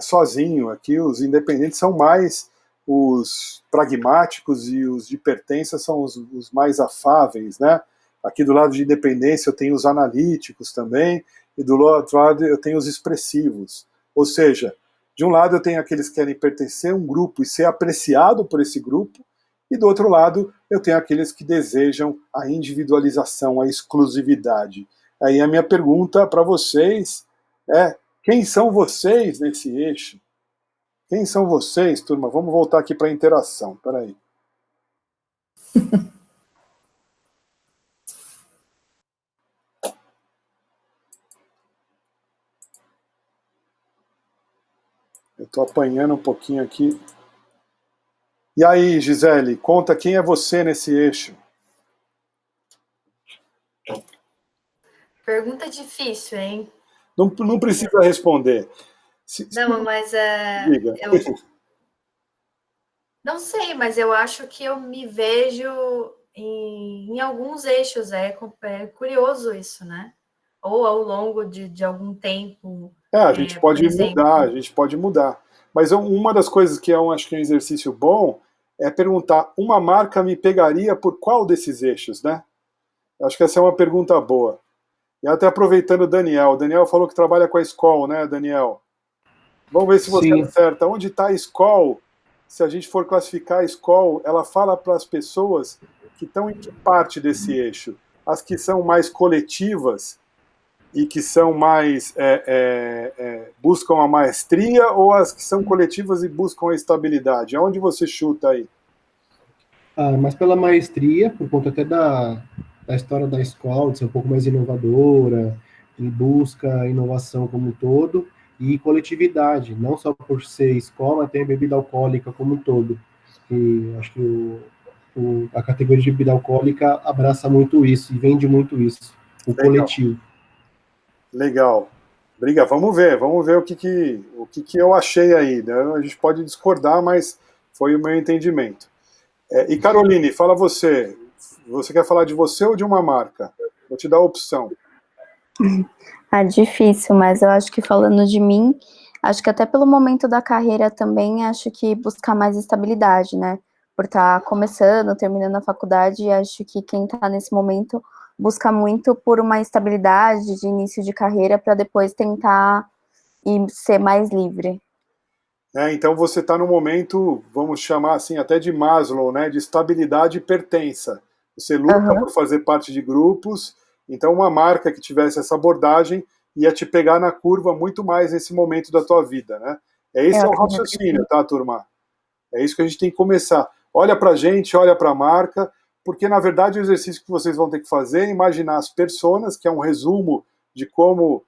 sozinho. Aqui os independentes são mais os pragmáticos e os de pertença são os mais afáveis, né? Aqui do lado de independência eu tenho os analíticos também, e do outro lado eu tenho os expressivos. Ou seja, de um lado eu tenho aqueles que querem pertencer a um grupo e ser apreciado por esse grupo, E do outro lado, eu tenho aqueles que desejam a individualização, a exclusividade. Aí a minha pergunta para vocês é: quem são vocês nesse eixo? Quem são vocês, turma? Vamos voltar aqui para a interação. Espera aí. Eu estou apanhando um pouquinho aqui. E aí, Gisele, conta quem é você nesse eixo. Pergunta difícil, hein? Não precisa responder. Não, mas Diga. Não sei, mas eu acho que eu me vejo em alguns eixos. É curioso isso, né? Ou ao longo de algum tempo. A gente pode mudar, a gente pode mudar. Mas uma das coisas que acho que é um exercício bom é perguntar: uma marca me pegaria por qual desses eixos, né? Eu acho que essa é uma pergunta boa. E até aproveitando o Daniel falou que trabalha com a Skol, né, Daniel? Vamos ver se você acerta. Onde está a Skol? Se a gente for classificar a Skol, ela fala para as pessoas que estão em que parte desse eixo? As que são mais coletivas e que são mais buscam a maestria, ou as que são coletivas e buscam a estabilidade? Aonde você chuta aí? Mas pela maestria, por conta até da história da escola, de ser um pouco mais inovadora, e busca a inovação como um todo, e coletividade, não só por ser escola, mas tem bebida alcoólica como um todo. E acho que a categoria de bebida alcoólica abraça muito isso, e vende muito isso, o coletivo. Legal. Briga, vamos ver o que eu achei aí, né? A gente pode discordar, mas foi o meu entendimento. E Caroline, fala você quer falar de você ou de uma marca? Vou te dar a opção. Difícil, mas eu acho que falando de mim, acho que até pelo momento da carreira também, acho que buscar mais estabilidade, né? Por estar começando, terminando a faculdade, acho que quem está nesse momento busca muito por uma estabilidade de início de carreira para depois tentar ser mais livre. Então você está no momento, vamos chamar assim, até de Maslow, né? De estabilidade e pertença. Você luta por fazer parte de grupos. Então, uma marca que tivesse essa abordagem ia te pegar na curva muito mais nesse momento da tua vida, né? Esse é o raciocínio, tá, turma? É isso que a gente tem que começar. Olha pra gente, olha pra marca, porque, na verdade, o exercício que vocês vão ter que fazer é imaginar as personas, que é um resumo de como...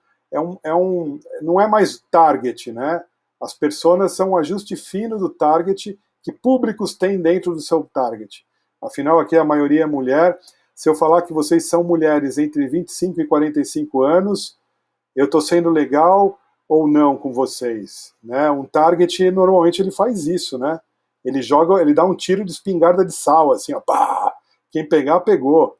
não é mais target, né? As personas são um ajuste fino do target que públicos têm dentro do seu target. Afinal, aqui a maioria é mulher. Se eu falar que vocês são mulheres entre 25 e 45 anos, eu estou sendo legal ou não com vocês? Né? Um target, normalmente, ele faz isso, né? Ele dá um tiro de espingarda de sal, assim, ó, pá! Quem pegar, pegou.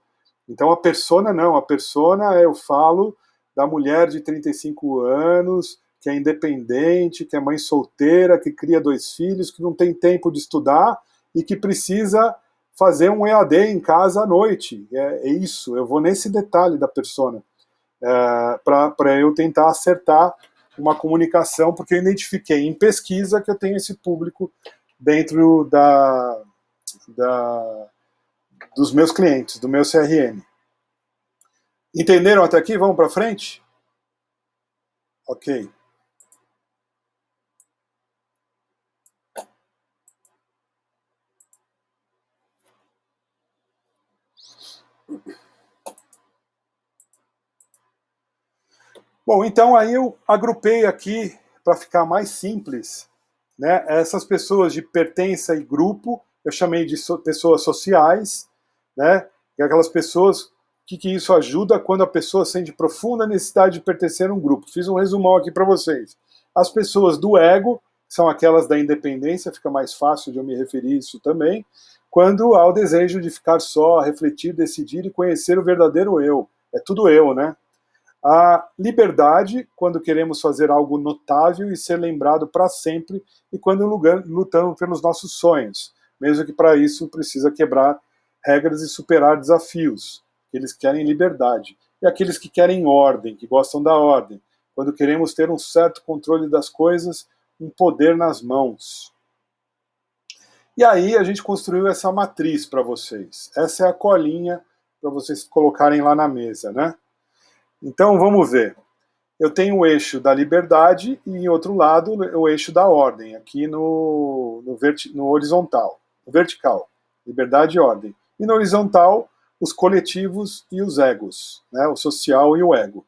Então, a persona não. A persona, eu falo da mulher de 35 anos, que é independente, que é mãe solteira, que cria 2 filhos, que não tem tempo de estudar e que precisa fazer um EAD em casa à noite. É isso, eu vou nesse detalhe da persona, para eu tentar acertar uma comunicação, porque eu identifiquei em pesquisa que eu tenho esse público dentro dos meus clientes, do meu CRM. Entenderam até aqui? Vamos para frente? Ok. Bom, então aí eu agrupei aqui, para ficar mais simples, né, essas pessoas de pertença e grupo, eu chamei de pessoas sociais, né, e aquelas pessoas que isso ajuda quando a pessoa sente profunda necessidade de pertencer a um grupo. Fiz um resumão aqui para vocês. As pessoas do ego, são aquelas da independência, fica mais fácil de eu me referir a isso também, quando há o desejo de ficar só, refletir, decidir e conhecer o verdadeiro eu. É tudo eu, né? A liberdade, quando queremos fazer algo notável e ser lembrado para sempre, e quando lutamos pelos nossos sonhos, mesmo que para isso precisa quebrar regras e superar desafios. Aqueles que querem liberdade. E aqueles que querem ordem, que gostam da ordem, quando queremos ter um certo controle das coisas, um poder nas mãos. E aí a gente construiu essa matriz para vocês. Essa é a colinha para vocês colocarem lá na mesa, né? Então vamos ver. Eu tenho o eixo da liberdade e, em outro lado, o eixo da ordem, aqui no horizontal, no vertical, liberdade e ordem. E no horizontal, os coletivos e os egos, né? O social e o ego.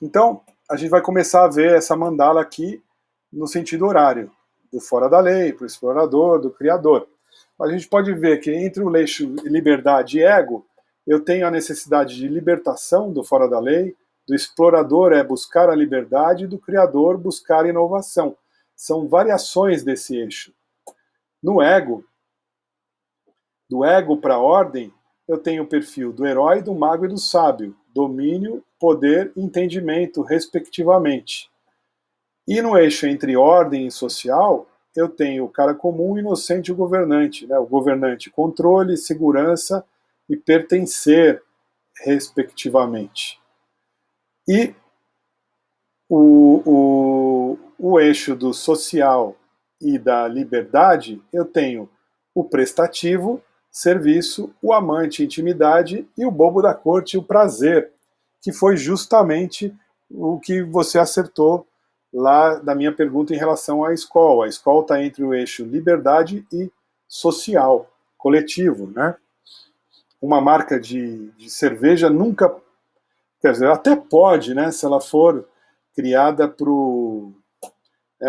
Então, a gente vai começar a ver essa mandala aqui no sentido horário, do fora da lei, para o explorador, do criador. A gente pode ver que entre o eixo liberdade e ego, eu tenho a necessidade de libertação do fora da lei, do explorador é buscar a liberdade, do criador buscar a inovação. São variações desse eixo. No ego, do ego para a ordem, eu tenho o perfil do herói, do mago e do sábio, domínio, poder e entendimento, respectivamente. E no eixo entre ordem e social, eu tenho o cara comum, o inocente e o governante. Né? O governante, controle, segurança e pertencer, respectivamente. E o eixo do social e da liberdade, eu tenho o prestativo, serviço, o amante, intimidade, e o bobo da corte, o prazer, que foi justamente o que você acertou lá da minha pergunta em relação à escola. A escola está entre o eixo liberdade e social, coletivo, né? Uma marca de cerveja nunca... Quer dizer, até pode, né, se ela for criada para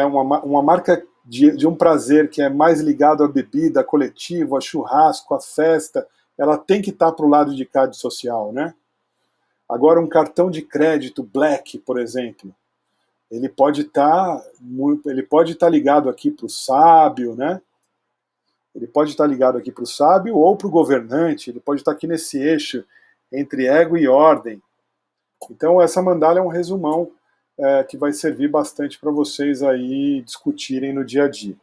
uma marca de um prazer que é mais ligado à bebida, à coletivo, a churrasco, à festa, ela tem que estar para o lado de cá de social, né? Agora, um cartão de crédito Black, por exemplo, ele pode estar ligado aqui para o sábio, né? Ele pode estar ligado aqui para o sábio ou para o governante, ele pode estar aqui nesse eixo entre ego e ordem. Então, essa mandala é um resumão que vai servir bastante para vocês aí discutirem no dia a dia.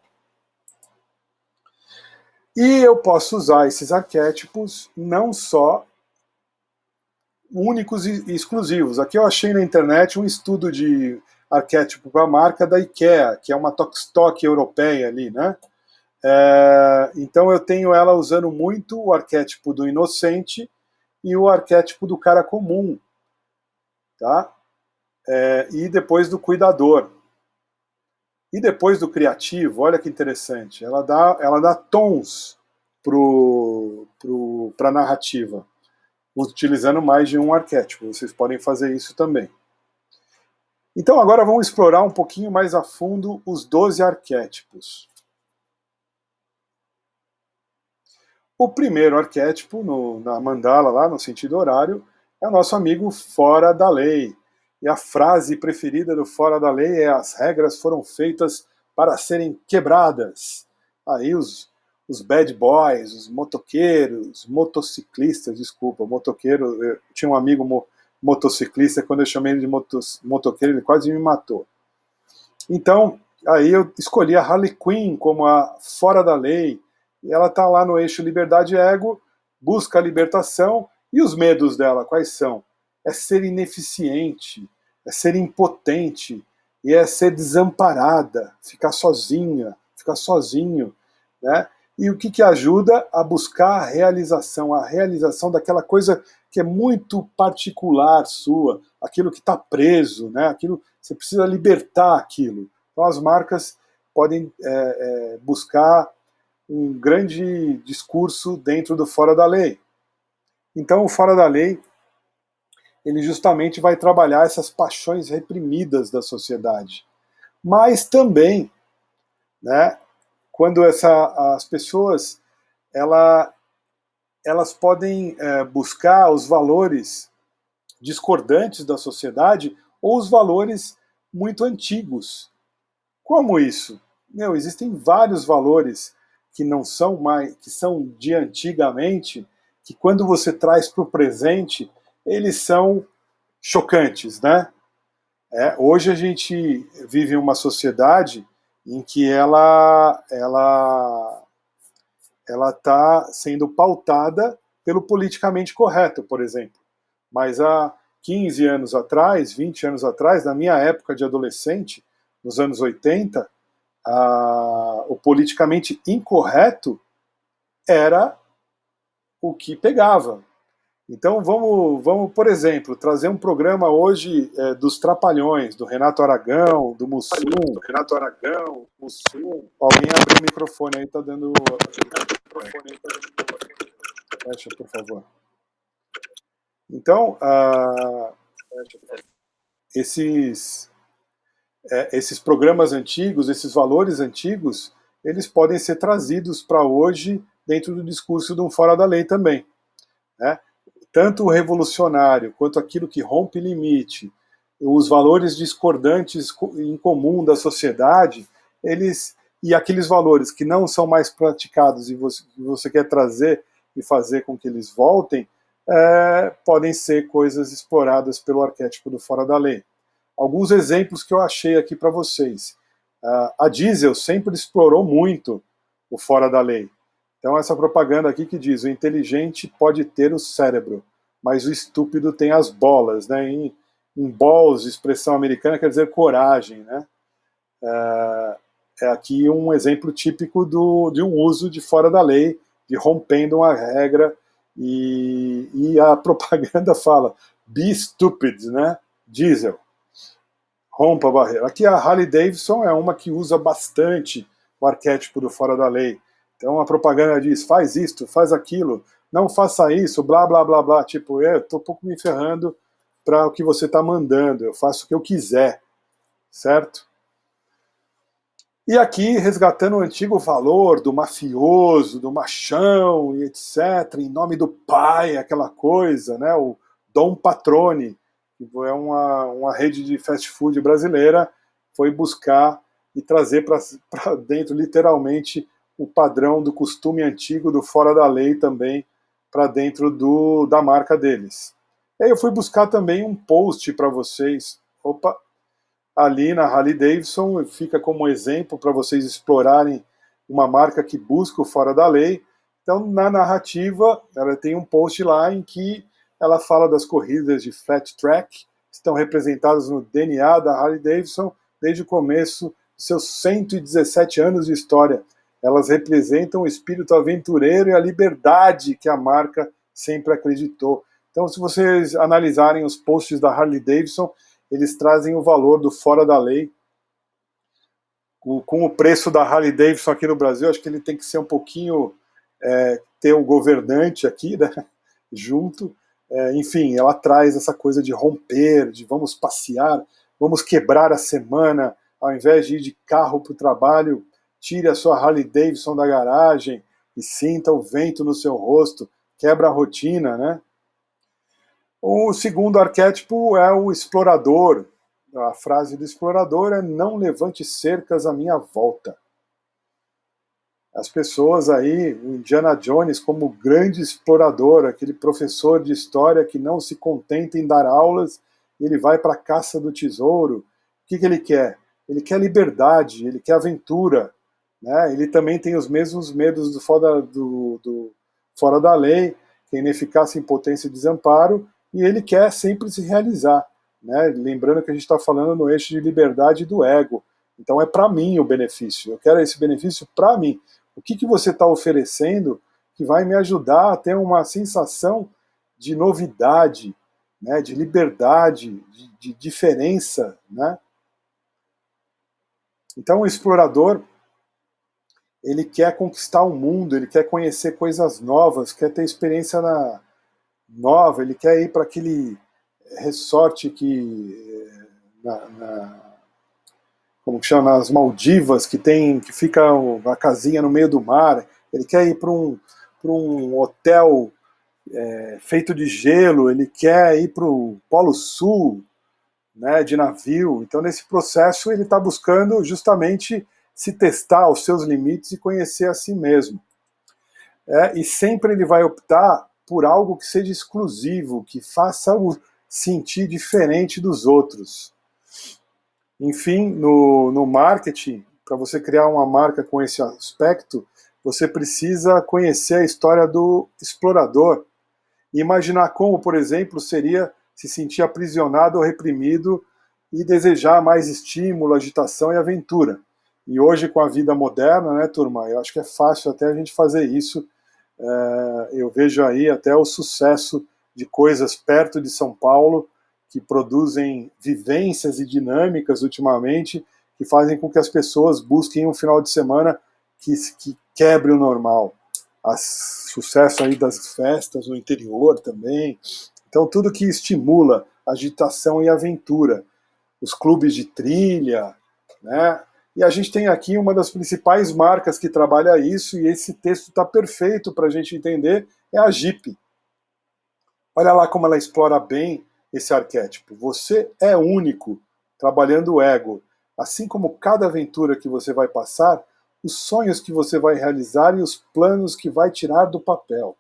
E eu posso usar esses arquétipos não só únicos e exclusivos. Aqui eu achei na internet um estudo de arquétipo para a marca da IKEA, que é uma toque europeia ali, né? Então eu tenho ela usando muito o arquétipo do inocente e o arquétipo do cara comum. Tá? E depois do cuidador. E depois do criativo, olha que interessante, ela dá tons para a narrativa, utilizando mais de um arquétipo. Vocês podem fazer isso também. Então agora vamos explorar um pouquinho mais a fundo os 12 arquétipos. O primeiro arquétipo, na mandala, lá no sentido horário, é o nosso amigo fora da lei. E a frase preferida do fora da lei é: as regras foram feitas para serem quebradas. Aí os bad boys, os motoqueiros, motociclistas, desculpa, motoqueiro, eu tinha um amigo motociclista, quando eu chamei ele de motoqueiro, ele quase me matou. Então, aí eu escolhi a Harley Quinn como a fora da lei, e ela está lá no eixo liberdade e ego, busca a libertação. E os medos dela, quais são? É ser ineficiente, é ser impotente, e é ser desamparada, ficar sozinha, ficar sozinho, né? E o que ajuda a buscar a realização daquela coisa que é muito particular sua, aquilo que está preso, né? Aquilo, você precisa libertar aquilo. Então as marcas podem buscar um grande discurso dentro do fora da lei. Então, o fora da lei, ele justamente vai trabalhar essas paixões reprimidas da sociedade. Mas também, né, quando as pessoas elas podem buscar os valores discordantes da sociedade ou os valores muito antigos. Como isso? Existem vários valores que não são mais, que são de antigamente, que quando você traz para o presente, eles são chocantes, né? Hoje a gente vive uma sociedade em que ela está sendo pautada pelo politicamente correto, por exemplo. Mas há 15 anos atrás, 20 anos atrás, na minha época de adolescente, nos anos 80, o politicamente incorreto era o que pegava. Então vamos, por exemplo, trazer um programa hoje dos Trapalhões, do Renato Aragão, do Mussum. Alguém abriu o microfone aí, tá dando... Fecha, por favor. Então, esses programas antigos, esses valores antigos, eles podem ser trazidos para hoje dentro do discurso de um fora da lei também, né? Tanto o revolucionário quanto aquilo que rompe limite, os valores discordantes em comum da sociedade, e aqueles valores que não são mais praticados e você quer trazer e fazer com que eles voltem, podem ser coisas exploradas pelo arquétipo do fora da lei. Alguns exemplos que eu achei aqui para vocês. A Diesel sempre explorou muito o fora da lei. Então essa propaganda aqui que diz: o inteligente pode ter o cérebro, mas o estúpido tem as bolas, né? Em balls, expressão americana, quer dizer coragem, né? É aqui um exemplo típico de um uso de fora da lei, de rompendo uma regra, e a propaganda fala: be stupid, né? Diesel, rompa a barreira. Aqui a Harley Davidson é uma que usa bastante o arquétipo do fora da lei. Então a propaganda diz: faz isto, faz aquilo, não faça isso, blá, blá, blá, blá. Tipo, eu estou um pouco me ferrando para o que você está mandando, eu faço o que eu quiser, certo? E aqui, resgatando o antigo valor do mafioso, do machão, e etc., em nome do pai, aquela coisa, né? O Dom Patrone, que é uma rede de fast food brasileira, foi buscar e trazer para dentro, literalmente, o padrão do costume antigo do fora da lei também para dentro da marca deles. E aí eu fui buscar também um post para vocês. Ali na Harley Davidson fica como exemplo para vocês explorarem uma marca que busca o fora da lei. Então, na narrativa, ela tem um post lá em que ela fala das corridas de flat track, que estão representadas no DNA da Harley Davidson desde o começo de seus 117 anos de história. Elas representam o espírito aventureiro e a liberdade que a marca sempre acreditou. Então, se vocês analisarem os posts da Harley Davidson, eles trazem o valor do fora da lei. Com o preço da Harley Davidson aqui no Brasil, acho que ele tem que ser um pouquinho... ter um governante aqui, né, junto. Enfim, ela traz essa coisa de romper, de vamos passear, vamos quebrar a semana, ao invés de ir de carro para o trabalho, tire a sua Harley Davidson da garagem e sinta o vento no seu rosto, quebra a rotina, né? O segundo arquétipo é o explorador. A frase do explorador é: não levante cercas à minha volta. As pessoas aí, o Indiana Jones como grande explorador, aquele professor de história que não se contenta em dar aulas, ele vai para a caça do tesouro. O que ele quer? Ele quer liberdade, ele quer aventura, né? Ele também tem os mesmos medos do fora da lei, que é ineficácia, impotência e desamparo, e ele quer sempre se realizar, né? Lembrando que a gente está falando no eixo de liberdade do ego. Então é para mim o benefício, eu quero esse benefício para mim. O que você está oferecendo que vai me ajudar a ter uma sensação de novidade, né, de liberdade, de diferença, né? Então o explorador, ele quer conquistar o mundo, ele quer conhecer coisas novas, quer ter experiência nova, ele quer ir para aquele resort como que chama, nas Maldivas, que fica a casinha no meio do mar. Ele quer ir para um hotel feito de gelo, ele quer ir para o Polo Sul, né, de navio. Então, nesse processo, ele está buscando justamente se testar aos seus limites e conhecer a si mesmo. E sempre ele vai optar por algo que seja exclusivo, que faça-o sentir diferente dos outros. Enfim, no marketing, para você criar uma marca com esse aspecto, você precisa conhecer a história do explorador e imaginar como, por exemplo, seria se sentir aprisionado ou reprimido e desejar mais estímulo, agitação e aventura. E hoje, com a vida moderna, né, turma, eu acho que é fácil até a gente fazer isso. Eu vejo aí até o sucesso de coisas perto de São Paulo, que produzem vivências e dinâmicas ultimamente, que fazem com que as pessoas busquem um final de semana que quebre o normal. Sucesso aí das festas no interior também. Então, tudo que estimula agitação e aventura. Os clubes de trilha, né? E a gente tem aqui uma das principais marcas que trabalha isso, e esse texto está perfeito para a gente entender, é a Jeep. Olha lá como ela explora bem esse arquétipo. Você é único, trabalhando o ego. Assim como cada aventura que você vai passar, os sonhos que você vai realizar e os planos que vai tirar do papel.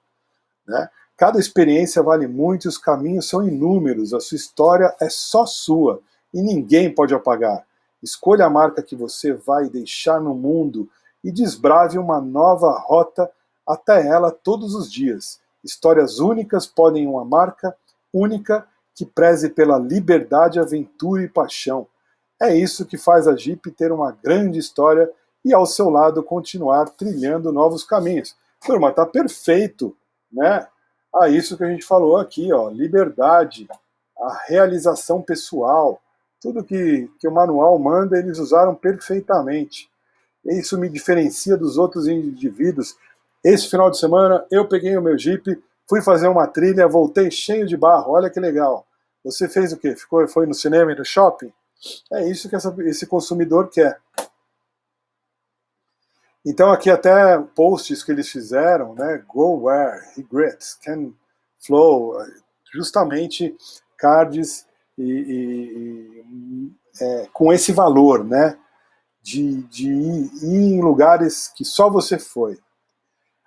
Né? Cada experiência vale muito e os caminhos são inúmeros. A sua história é só sua e ninguém pode apagar. Escolha a marca que você vai deixar no mundo e desbrave uma nova rota até ela todos os dias. Histórias únicas podem uma marca única que preze pela liberdade, aventura e paixão. É isso que faz a Jeep ter uma grande história e ao seu lado continuar trilhando novos caminhos. Turma, tá perfeito, né? Isso que a gente falou aqui, ó, liberdade, a realização pessoal, tudo que o manual manda, eles usaram perfeitamente. Isso me diferencia dos outros indivíduos. Esse final de semana, eu peguei o meu Jeep, fui fazer uma trilha, voltei cheio de barro, olha que legal. Você fez o quê? Foi no cinema e no shopping? É isso que esse consumidor quer. Então aqui até posts que eles fizeram, né? Go where regrets can flow, justamente cards com esse valor, né? De ir em lugares que só você foi.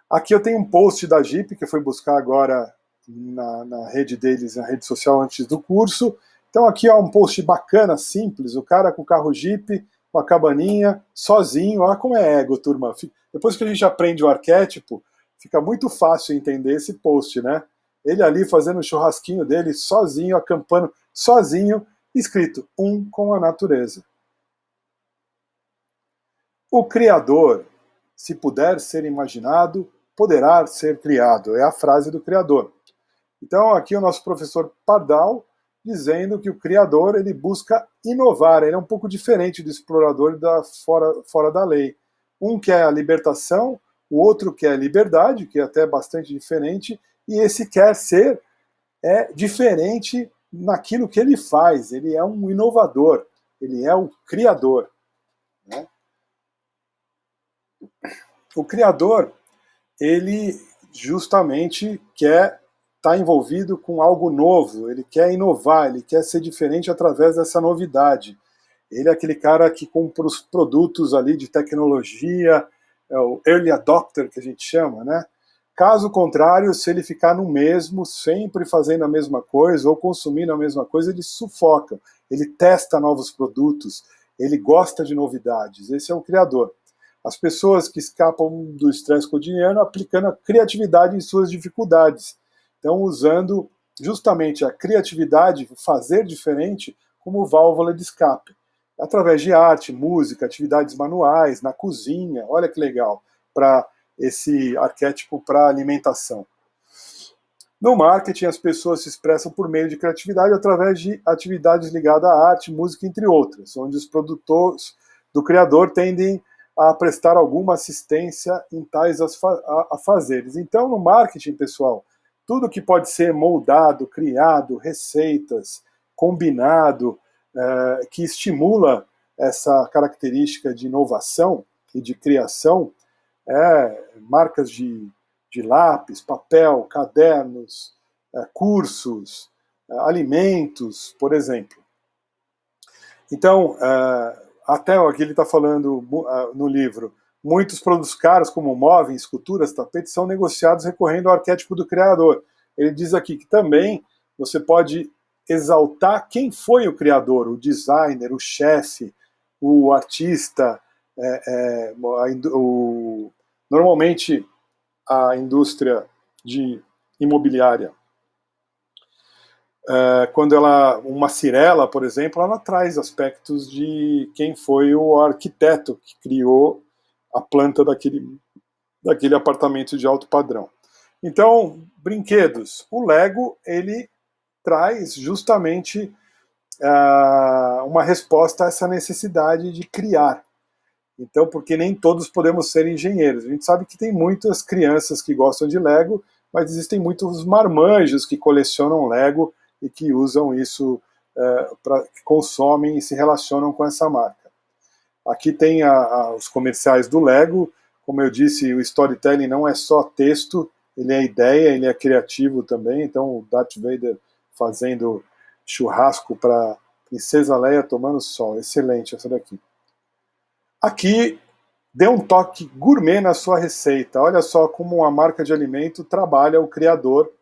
Aqui eu tenho um post da Jeep que eu fui buscar agora na rede deles, na rede social antes do curso. Então aqui é um post bacana, simples, o cara com o carro Jeep, com a cabaninha, sozinho. Olha como é ego, turma. Depois que a gente aprende o arquétipo, fica muito fácil entender esse post, né? Ele ali fazendo o churrasquinho dele, sozinho, acampando, sozinho, escrito, com a natureza. O Criador, se puder ser imaginado, poderá ser criado. É a frase do Criador. Então aqui o nosso professor Pardal dizendo que o Criador ele busca inovar, ele é um pouco diferente do explorador fora da lei. Um quer a libertação, o outro quer a liberdade, que é até bastante diferente, e esse quer ser diferente naquilo que ele faz, ele é um inovador, ele é o Criador. Né? O Criador, ele justamente quer estar envolvido com algo novo, ele quer inovar, ele quer ser diferente através dessa novidade. Ele é aquele cara que compra os produtos ali de tecnologia, é o early adopter que a gente chama, né? Caso contrário, se ele ficar no mesmo, sempre fazendo a mesma coisa ou consumindo a mesma coisa, ele sufoca, ele testa novos produtos, ele gosta de novidades. Esse é o Criador. As pessoas que escapam do estresse cotidiano aplicando a criatividade em suas dificuldades. Então, usando justamente a criatividade, fazer diferente, como válvula de escape. Através de arte, música, atividades manuais, na cozinha, olha que legal, para esse arquétipo para alimentação. No marketing, as pessoas se expressam por meio de criatividade através de atividades ligadas à arte, música, entre outras, onde os produtores do criador tendem a prestar alguma assistência em tais afazeres. Então, no marketing, pessoal, tudo que pode ser moldado, criado, receitas, combinado, que estimula essa característica de inovação e de criação, marcas de lápis, papel, cadernos, cursos, alimentos, por exemplo. Então, até aqui ele está falando no livro, muitos produtos caros, como móveis, esculturas, tapetes, são negociados recorrendo ao arquétipo do criador. Ele diz aqui que também você pode exaltar quem foi o criador, o designer, o chefe, o artista, normalmente a indústria imobiliária quando uma Cirela, por exemplo, ela traz aspectos de quem foi o arquiteto que criou a planta daquele apartamento de alto padrão. Então, brinquedos. O Lego, ele traz justamente uma resposta a essa necessidade de criar. Então, porque nem todos podemos ser engenheiros. A gente sabe que tem muitas crianças que gostam de Lego, mas existem muitos marmanjos que colecionam Lego e que usam isso, que consomem e se relacionam com essa marca. Aqui tem os comerciais do Lego. Como eu disse, o storytelling não é só texto, ele é ideia, ele é criativo também. Então, o Darth Vader fazendo churrasco para Princesa Leia tomando sol. Excelente essa daqui. Aqui, dê um toque gourmet na sua receita. Olha só como uma marca de alimento trabalha o criador,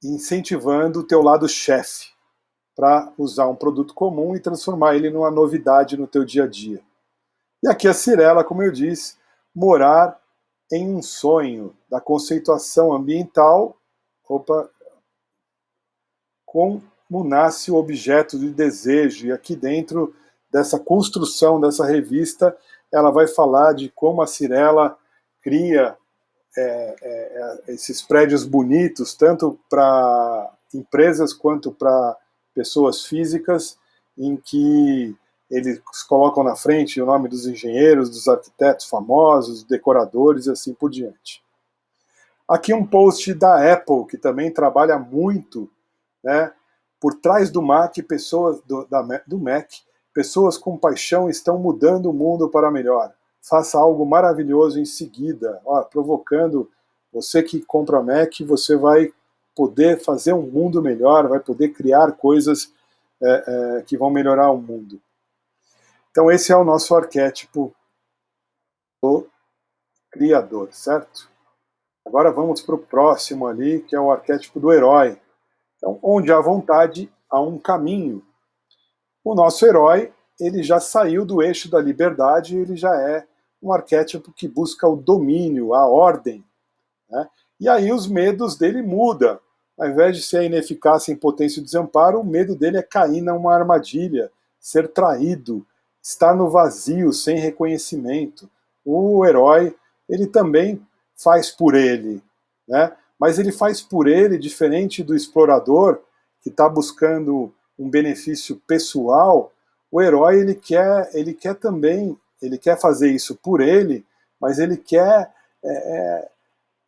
incentivando o teu lado chefe para usar um produto comum e transformar ele numa novidade no teu dia a dia. E aqui a Cirela, como eu disse, morar em um sonho da conceituação ambiental, como nasce o objeto de desejo. E aqui dentro dessa construção dessa revista, ela vai falar de como a Cirela cria esses prédios bonitos, tanto para empresas quanto para pessoas físicas, em que eles colocam na frente o nome dos engenheiros, dos arquitetos famosos, decoradores e assim por diante. Aqui um post da Apple, que também trabalha muito, né, por trás do Mac, do Mac, pessoas com paixão estão mudando o mundo para melhor. Faça algo maravilhoso em seguida, provocando você que compra Mac, você vai poder fazer um mundo melhor, vai poder criar coisas que vão melhorar o mundo. Então esse é o nosso arquétipo do criador, certo? Agora vamos para o próximo ali, que é o arquétipo do herói. Então, onde há vontade, há um caminho. O nosso herói, ele já saiu do eixo da liberdade, ele já é um arquétipo que busca o domínio, a ordem, né? E aí os medos dele mudam. Ao invés de ser a ineficácia, impotência e desamparo, o medo dele é cair numa armadilha, ser traído, estar no vazio, sem reconhecimento. O herói, ele também faz por ele, né? Mas ele faz por ele, diferente do explorador, que está buscando um benefício pessoal. O herói, ele quer também, ele quer fazer isso por ele, mas ele quer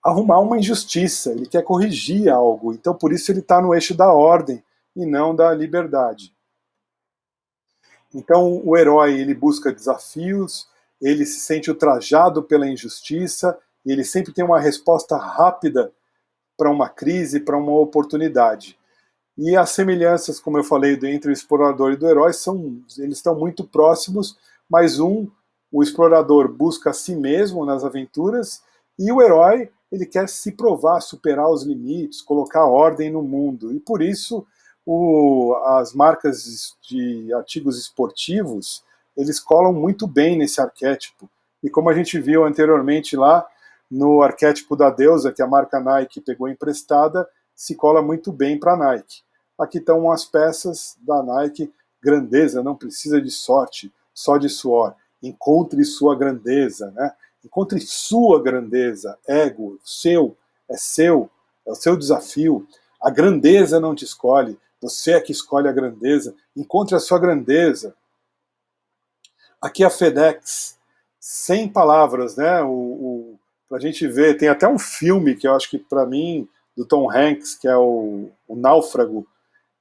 arrumar uma injustiça, ele quer corrigir algo. Então, por isso ele está no eixo da ordem e não da liberdade. Então, o herói, ele busca desafios, ele se sente ultrajado pela injustiça, e ele sempre tem uma resposta rápida para uma crise, para uma oportunidade. E as semelhanças, como eu falei, entre o explorador e do herói, eles estão muito próximos, mas o explorador busca a si mesmo nas aventuras, e o herói, ele quer se provar, superar os limites, colocar ordem no mundo. E por isso, as marcas de artigos esportivos, eles colam muito bem nesse arquétipo. E como a gente viu anteriormente lá, no arquétipo da deusa, que a marca Nike pegou emprestada, se cola muito bem para a Nike. Aqui estão as peças da Nike. Grandeza não precisa de sorte, só de suor. Encontre sua grandeza, né? Encontre sua grandeza, ego, é o seu desafio. A grandeza não te escolhe, você é que escolhe a grandeza. Encontre a sua grandeza. Aqui a FedEx, sem palavras, né? Pra gente ver, tem até um filme que eu acho que, para mim, do Tom Hanks, que é o Náufrago,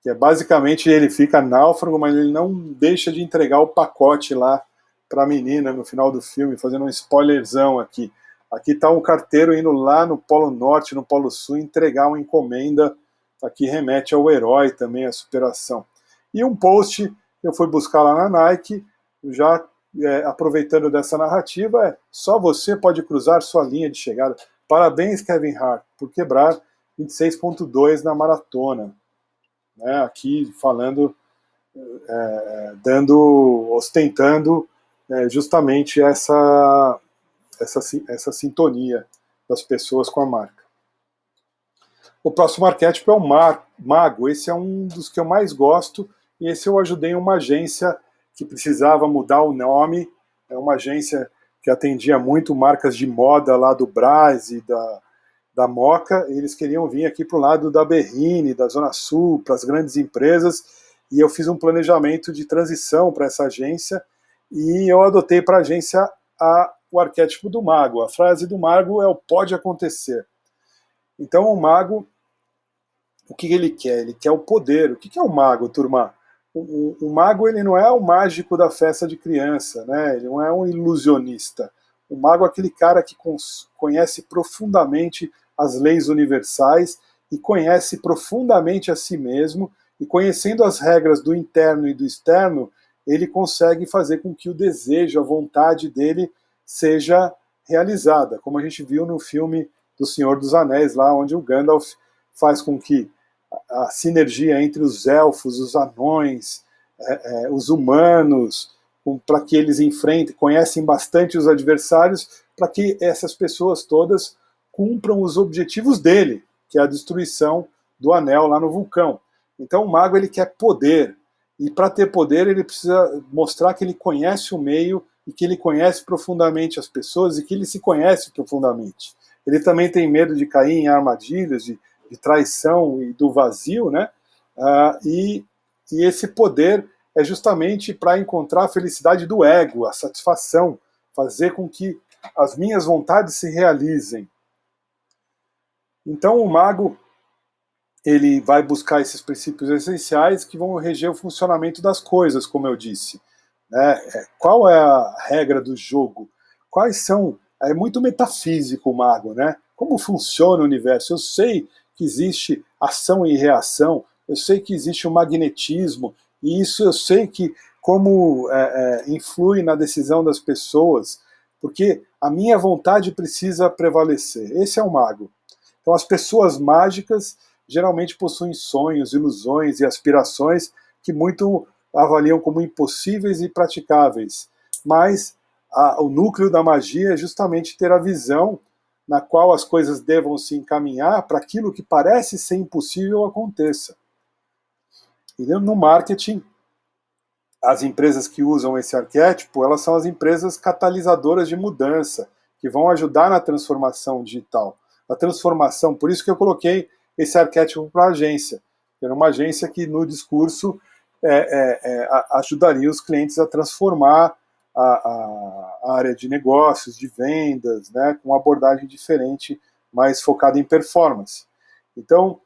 que é basicamente ele fica náufrago, mas ele não deixa de entregar o pacote lá para a menina no final do filme, fazendo um spoilerzão aqui. Aqui está um carteiro indo lá no Polo Norte, no Polo Sul, entregar uma encomenda. Aqui remete ao herói também, à superação. E um post que eu fui buscar lá na Nike, já aproveitando dessa narrativa, só você pode cruzar sua linha de chegada. Parabéns, Kevin Hart, por quebrar 26.2 na maratona. Né, aqui falando, ostentando justamente essa sintonia das pessoas com a marca. O próximo arquétipo é o mago. Esse é um dos que eu mais gosto, e esse eu ajudei uma agência que precisava mudar o nome. É uma agência que atendia muito marcas de moda lá do Brás e da Moca. Eles queriam vir aqui para o lado da Berrine, da Zona Sul, para as grandes empresas, e eu fiz um planejamento de transição para essa agência, e eu adotei para a agência o arquétipo do mago. A frase do mago é o pode acontecer. Então o mago, o que ele quer? Ele quer o poder. O que é o mago, turma? O mago, ele não é o mágico da festa de criança, né? Ele não é um ilusionista. O mago é aquele cara que conhece profundamente as leis universais e conhece profundamente a si mesmo, e conhecendo as regras do interno e do externo, ele consegue fazer com que o desejo, a vontade dele seja realizada, como a gente viu no filme do Senhor dos Anéis, lá onde o Gandalf faz com que a sinergia entre os elfos, os anões, os humanos, para que eles conhecem bastante os adversários, para que essas pessoas todas cumpram os objetivos dele, que é a destruição do anel lá no vulcão. Então o mago, ele quer poder, e para ter poder ele precisa mostrar que ele conhece o meio, e que ele conhece profundamente as pessoas, e que ele se conhece profundamente. Ele também tem medo de cair em armadilhas, de traição e do vazio, né? E esse poder é justamente para encontrar a felicidade do ego, a satisfação, fazer com que as minhas vontades se realizem. Então o mago, ele vai buscar esses princípios essenciais que vão reger o funcionamento das coisas, como eu disse, né? Qual é a regra do jogo? Quais são... É muito metafísico o mago, né? Como funciona o universo? Eu sei que existe ação e reação, eu sei que existe o magnetismo, e isso eu sei que como influi na decisão das pessoas, porque a minha vontade precisa prevalecer. Esse é o mago. Então as pessoas mágicas geralmente possuem sonhos, ilusões e aspirações que muito avaliam como impossíveis e praticáveis, mas o núcleo da magia é justamente ter a visão na qual as coisas devam se encaminhar para aquilo que parece ser impossível aconteça. E no marketing, as empresas que usam esse arquétipo, elas são as empresas catalisadoras de mudança, que vão ajudar na transformação digital. A transformação, por isso que eu coloquei esse arquétipo para a agência. Era uma agência que no discurso ajudaria os clientes a transformar a área de negócios, de vendas, né, com uma abordagem diferente, mais focada em performance. Então,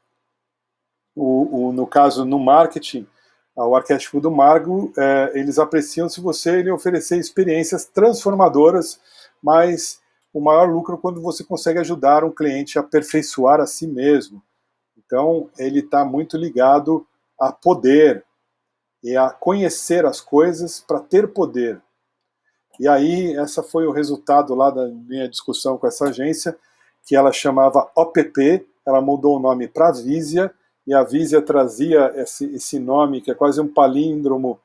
no caso, no marketing, o arquétipo do mago, eles apreciam se você lhe oferecer experiências transformadoras, mas o maior lucro quando você consegue ajudar um cliente a aperfeiçoar a si mesmo. Então, ele está muito ligado a poder e a conhecer as coisas para ter poder. E aí, essa foi o resultado lá da minha discussão com essa agência, que ela chamava OPP, ela mudou o nome para Visia, e a Visia trazia esse nome, que é quase um palíndromo,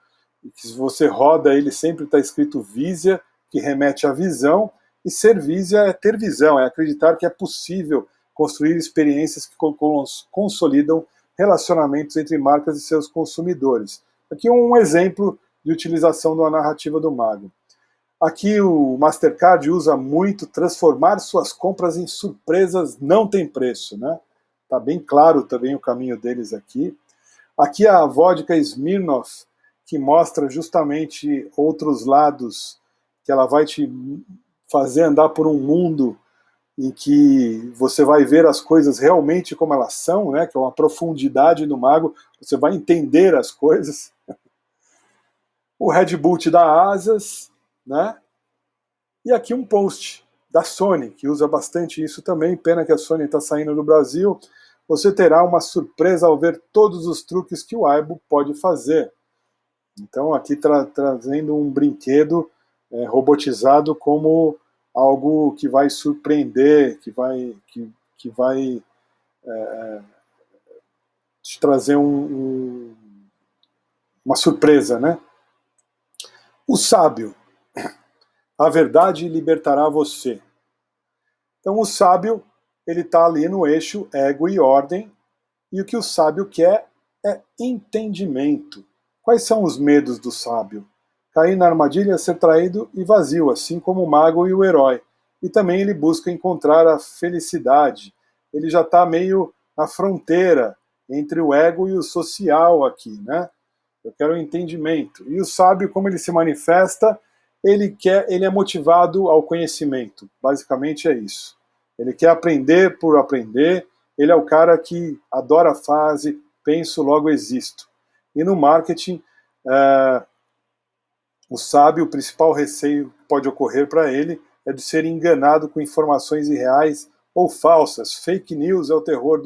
que se você roda ele sempre está escrito Visia, que remete à visão, e ser Visia é ter visão, é acreditar que é possível construir experiências que consolidam relacionamentos entre marcas e seus consumidores. Aqui um exemplo de utilização da narrativa do mago. Aqui o Mastercard usa muito transformar suas compras em surpresas não tem preço, né? Tá bem claro também o caminho deles aqui. Aqui a vodka Smirnoff, que mostra justamente outros lados, que ela vai te fazer andar por um mundo em que você vai ver as coisas realmente como elas são, né? Que é uma profundidade no mago, você vai entender as coisas. O Red Bull te dá asas, né? E aqui um post da Sony, que usa bastante isso também, pena que a Sony está saindo do Brasil. Você terá uma surpresa ao ver todos os truques que o Aibo pode fazer. Então aqui trazendo um brinquedo robotizado como algo que vai surpreender, que vai te trazer uma surpresa, né? O sábio. A verdade libertará você. Então o sábio ele está ali no eixo ego e ordem, e o que o sábio quer é entendimento. Quais são os medos do sábio? Cair na armadilha, ser traído e vazio, assim como o mago e o herói. E também ele busca encontrar a felicidade. Ele já está meio na fronteira entre o ego e o social aqui, né? Eu quero o entendimento. E o sábio, como ele se manifesta, ele é motivado ao conhecimento. Basicamente é isso. Ele quer aprender por aprender. Ele é o cara que adora a frase penso, logo existo. E no marketing, o sábio, o principal receio que pode ocorrer para ele é de ser enganado com informações irreais ou falsas. Fake news é o terror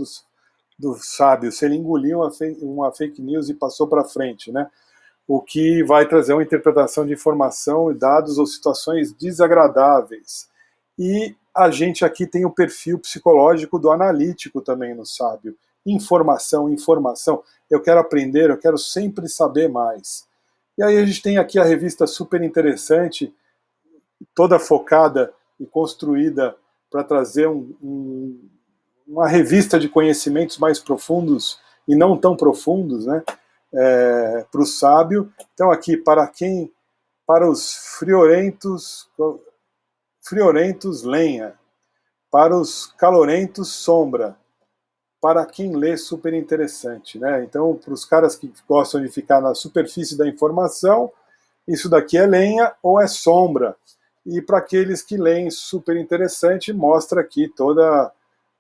do sábio. Se ele engoliu uma fake news e passou para frente, né? O que vai trazer uma interpretação de informação, dados ou situações desagradáveis. E a gente aqui tem o perfil psicológico do analítico também no sábio. Informação, informação. Eu quero aprender, eu quero sempre saber mais. E aí a gente tem aqui a revista super interessante, toda focada e construída para trazer uma revista de conhecimentos mais profundos e não tão profundos, né? Para o sábio. Então aqui, para os friorentos lenha, para os calorentos sombra, para quem lê super interessante, né? Então, para os caras que gostam de ficar na superfície da informação, isso daqui é lenha ou é sombra. E para aqueles que leem super interessante, mostra aqui toda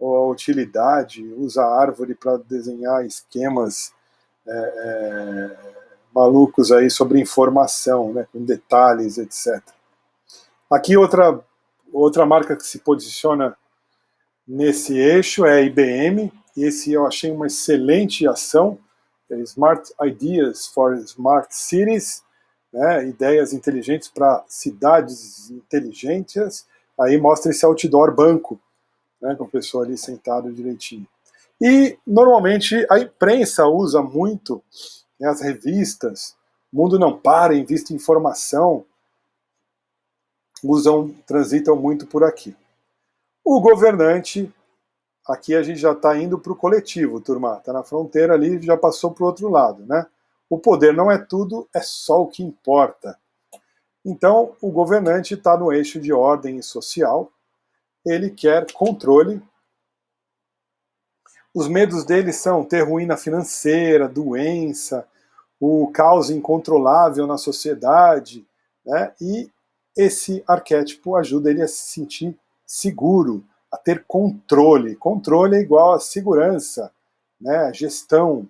a utilidade, usa árvore para desenhar esquemas malucos aí sobre informação, né, com detalhes, etc. Aqui outra marca que se posiciona nesse eixo é a IBM. Esse eu achei uma excelente ação, Smart Ideas for Smart Cities, né, ideias inteligentes para cidades inteligentes. Aí mostra esse outdoor banco, né, com a pessoa ali sentada direitinho. E, normalmente, a imprensa usa muito, né, as revistas, o Mundo Não Para, Invista em Informação, transitam muito por aqui. O governante, aqui a gente já está indo para o coletivo, turma, está na fronteira ali, já passou para o outro lado, né? O poder não é tudo, é só o que importa. Então, o governante está no eixo de ordem social, ele quer controle. Os medos dele são ter ruína financeira, doença, o caos incontrolável na sociedade, né? E esse arquétipo ajuda ele a se sentir seguro, a ter controle. Controle é igual a segurança, né? Gestão.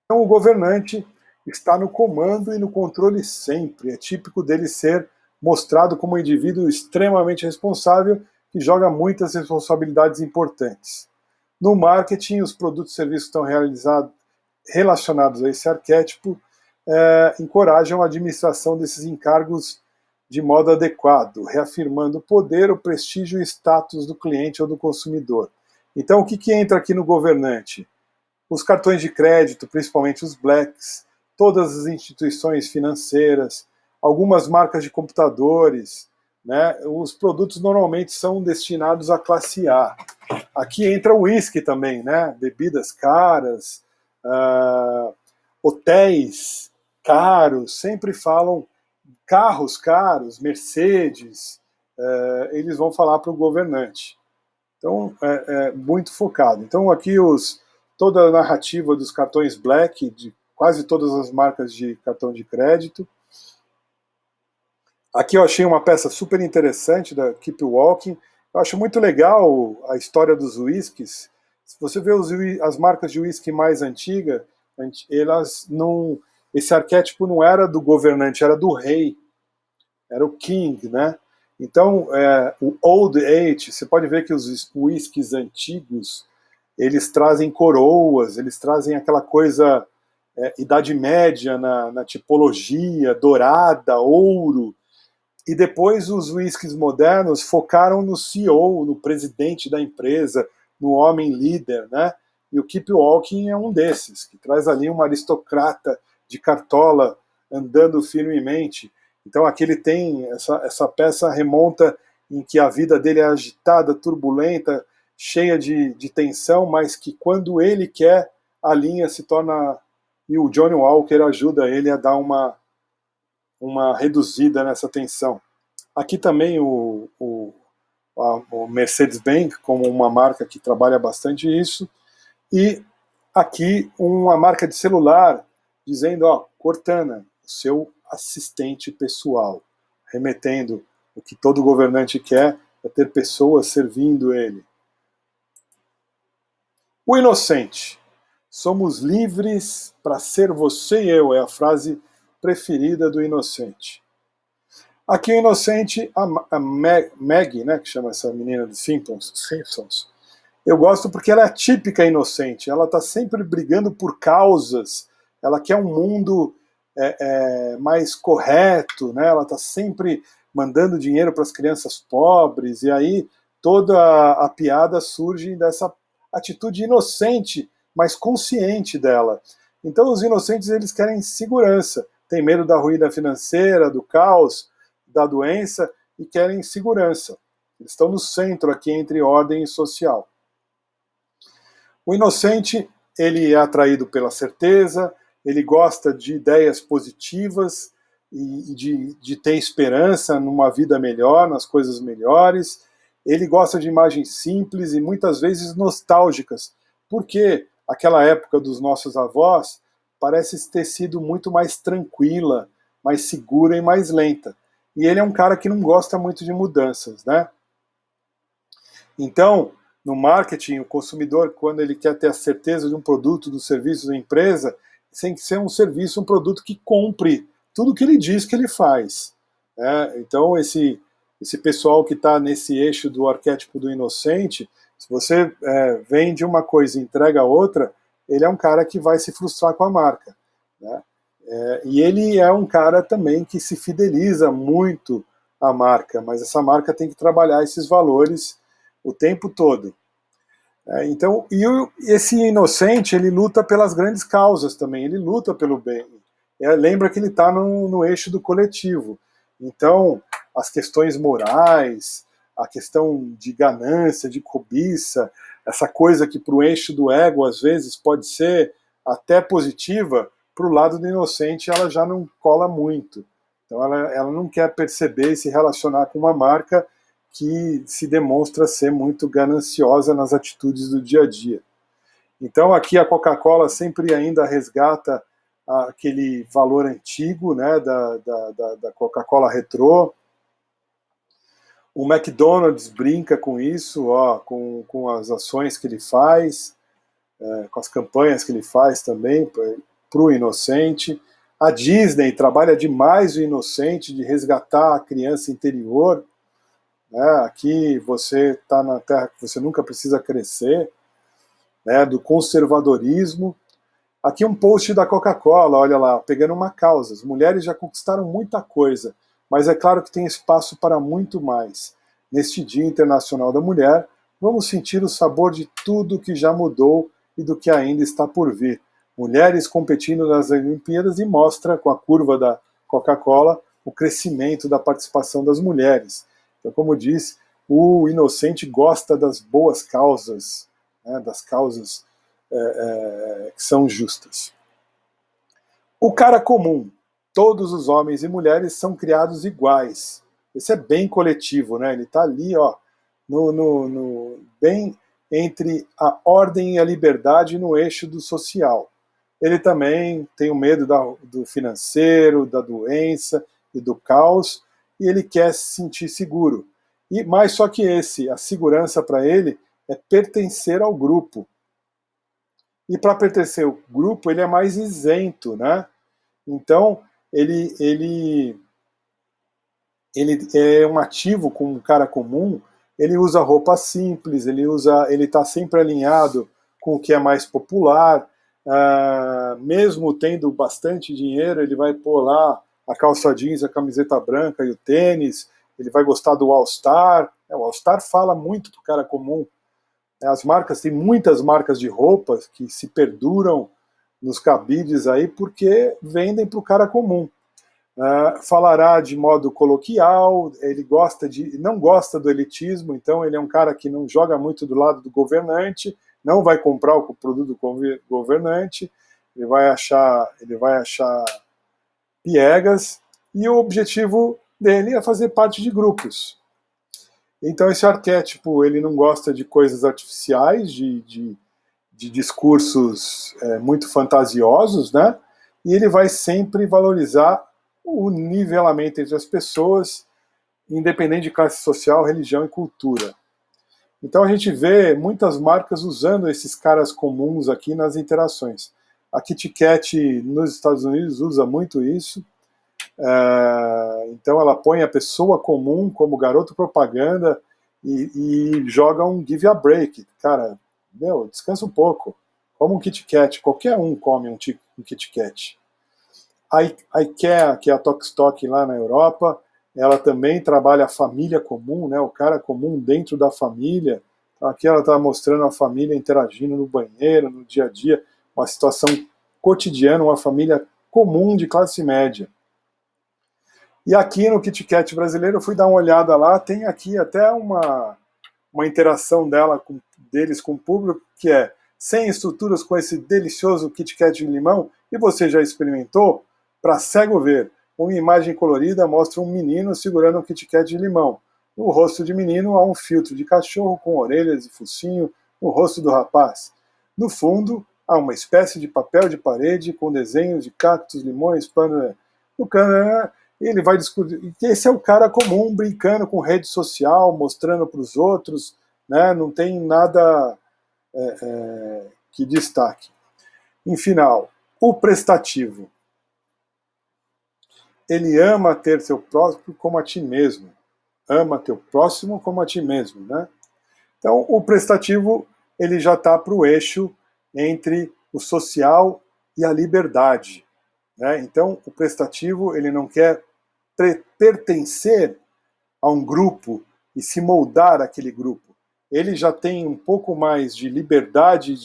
Então o governante está no comando e no controle sempre. É típico dele ser mostrado como um indivíduo extremamente responsável que joga muitas responsabilidades importantes. No marketing, os produtos e serviços que estão relacionados a esse arquétipo encorajam a administração desses encargos de modo adequado, reafirmando o poder, o prestígio e o status do cliente ou do consumidor. Então, o que entra aqui no governante? Os cartões de crédito, principalmente os blacks, todas as instituições financeiras, algumas marcas de computadores, né? Os produtos normalmente são destinados à classe A. Aqui entra o uísque também, né? Bebidas caras, hotéis caros, sempre falam carros caros, Mercedes, eles vão falar para o governante. Então, é muito focado. Então, aqui toda a narrativa dos cartões Black, de quase todas as marcas de cartão de crédito. Aqui eu achei uma peça super interessante da Keep Walking. Eu acho muito legal a história dos whiskies. Se você vê as marcas de whisky mais antigas, elas não... Esse arquétipo não era do governante, era do rei. Era o king, né? Então, o Old Age, você pode ver que os whiskies antigos, eles trazem coroas, eles trazem aquela coisa, Idade Média na tipologia, dourada, ouro. E depois os whiskies modernos focaram no CEO, no presidente da empresa, no homem líder, né? E o Keep Walking é um desses, que traz ali uma aristocrata de cartola andando firmemente. Então aqui ele tem, essa peça remonta em que a vida dele é agitada, turbulenta, cheia de tensão, mas que quando ele quer, a linha se torna... E o Johnny Walker ajuda ele a dar uma reduzida nessa tensão. Aqui também o Mercedes-Benz, como uma marca que trabalha bastante isso, e aqui uma marca de celular dizendo, ó, Cortana, o seu assistente pessoal, remetendo o que todo governante quer, é ter pessoas servindo ele. O inocente. Somos livres para ser você e eu, é a frase preferida do inocente. Aqui o inocente, a Maggie, né, que chama essa menina dos Simpsons, eu gosto porque ela é a típica inocente, ela está sempre brigando por causas, ela quer um mundo mais correto, né, ela está sempre mandando dinheiro para as crianças pobres, e aí toda a piada surge dessa atitude inocente, mas consciente dela. Então os inocentes, eles querem segurança, têm medo da ruína financeira, do caos, da doença, e querem segurança. Eles estão no centro aqui entre ordem e social. O inocente, ele é atraído pela certeza, ele gosta de ideias positivas e de ter esperança numa vida melhor, nas coisas melhores. Ele gosta de imagens simples e muitas vezes nostálgicas, porque aquela época dos nossos avós parece ter sido muito mais tranquila, mais segura e mais lenta. E ele é um cara que não gosta muito de mudanças, né? Então, no marketing, o consumidor, quando ele quer ter a certeza de um produto, do serviço da empresa, tem que ser um serviço, um produto que cumpre tudo que ele diz que ele faz. Né? Então, esse pessoal que está nesse eixo do arquétipo do inocente, se você vende uma coisa e entrega a outra, ele é um cara que vai se frustrar com a marca. Né? E ele é um cara também que se fideliza muito à marca, mas essa marca tem que trabalhar esses valores o tempo todo. Então, esse inocente, ele luta pelas grandes causas também, ele luta pelo bem. Lembra que ele está no eixo do coletivo. Então, as questões morais, a questão de ganância, de cobiça, essa coisa que para o eixo do ego, às vezes, pode ser até positiva, para o lado do inocente ela já não cola muito. Então ela não quer perceber e se relacionar com uma marca que se demonstra ser muito gananciosa nas atitudes do dia a dia. Então aqui a Coca-Cola sempre ainda resgata aquele valor antigo, né, da Coca-Cola retrô. O McDonald's brinca com isso, com as ações que ele faz, com as campanhas que ele faz também para o inocente. A Disney trabalha demais o inocente, de resgatar a criança interior. Aqui você está na terra que você nunca precisa crescer, né, do conservadorismo. Aqui um post da Coca-Cola, olha lá, pegando uma causa. As mulheres já conquistaram muita coisa, mas é claro que tem espaço para muito mais. Neste Dia Internacional da Mulher, vamos sentir o sabor de tudo que já mudou e do que ainda está por vir. Mulheres competindo nas Olimpíadas e mostra, com a curva da Coca-Cola, o crescimento da participação das mulheres. Então, como disse, o inocente gosta das boas causas, né, das causas que são justas. O cara comum. Todos os homens e mulheres são criados iguais. Esse é bem coletivo, né? Ele está ali, bem entre a ordem e a liberdade no eixo do social. Ele também tem o medo do financeiro, da doença e do caos, e ele quer se sentir seguro. Mas só que a segurança para ele é pertencer ao grupo. E para pertencer ao grupo, ele é mais isento, né? Então, ele é um ativo com um cara comum, ele usa roupa simples, ele está sempre alinhado com o que é mais popular, mesmo tendo bastante dinheiro, ele vai pôr lá a calça jeans, a camiseta branca e o tênis, ele vai gostar do All-Star. O All-Star fala muito pro cara comum. As marcas, tem muitas marcas de roupas que se perduram nos cabides aí porque vendem pro cara comum. Falará de modo coloquial, ele não gosta do elitismo, então ele é um cara que não joga muito do lado do governante, não vai comprar o produto do governante, ele vai achar piegas, e o objetivo dele é fazer parte de grupos. Então esse arquétipo, ele não gosta de coisas artificiais, de discursos muito fantasiosos, né? E ele vai sempre valorizar o nivelamento entre as pessoas, independente de classe social, religião e cultura. Então a gente vê muitas marcas usando esses caras comuns aqui nas interações. A Kit Kat nos Estados Unidos usa muito isso. Então ela põe a pessoa comum como garoto propaganda e joga um give a break. Cara, descansa um pouco. Como um Kit Kat, qualquer um come um Kit Kat. A IKEA, que é a Tok lá na Europa, ela também trabalha a família comum, né, o cara comum dentro da família. Aqui ela está mostrando a família interagindo no banheiro, no dia a dia, uma situação cotidiana, uma família comum de classe média. E aqui no Kit Kat brasileiro, eu fui dar uma olhada lá, tem aqui até uma interação deles com o público, que é 100 estruturas com esse delicioso Kit Kat de limão, e você já experimentou? Para cego ver, uma imagem colorida mostra um menino segurando um Kit Kat de limão. No rosto de menino há um filtro de cachorro com orelhas e focinho no rosto do rapaz. No fundo, há uma espécie de papel de parede com desenhos de cactos, limões, pano. Ele vai descobrir que esse é o cara comum, brincando com rede social, mostrando para os outros, né? Não tem nada que destaque. Em final, o prestativo. Ele ama ter seu próximo como a ti mesmo. Ama teu próximo como a ti mesmo, né? Então, o prestativo, ele já está para o eixo entre o social e a liberdade, né? Então, o prestativo, ele não quer pertencer a um grupo e se moldar aquele grupo. Ele já tem um pouco mais de liberdade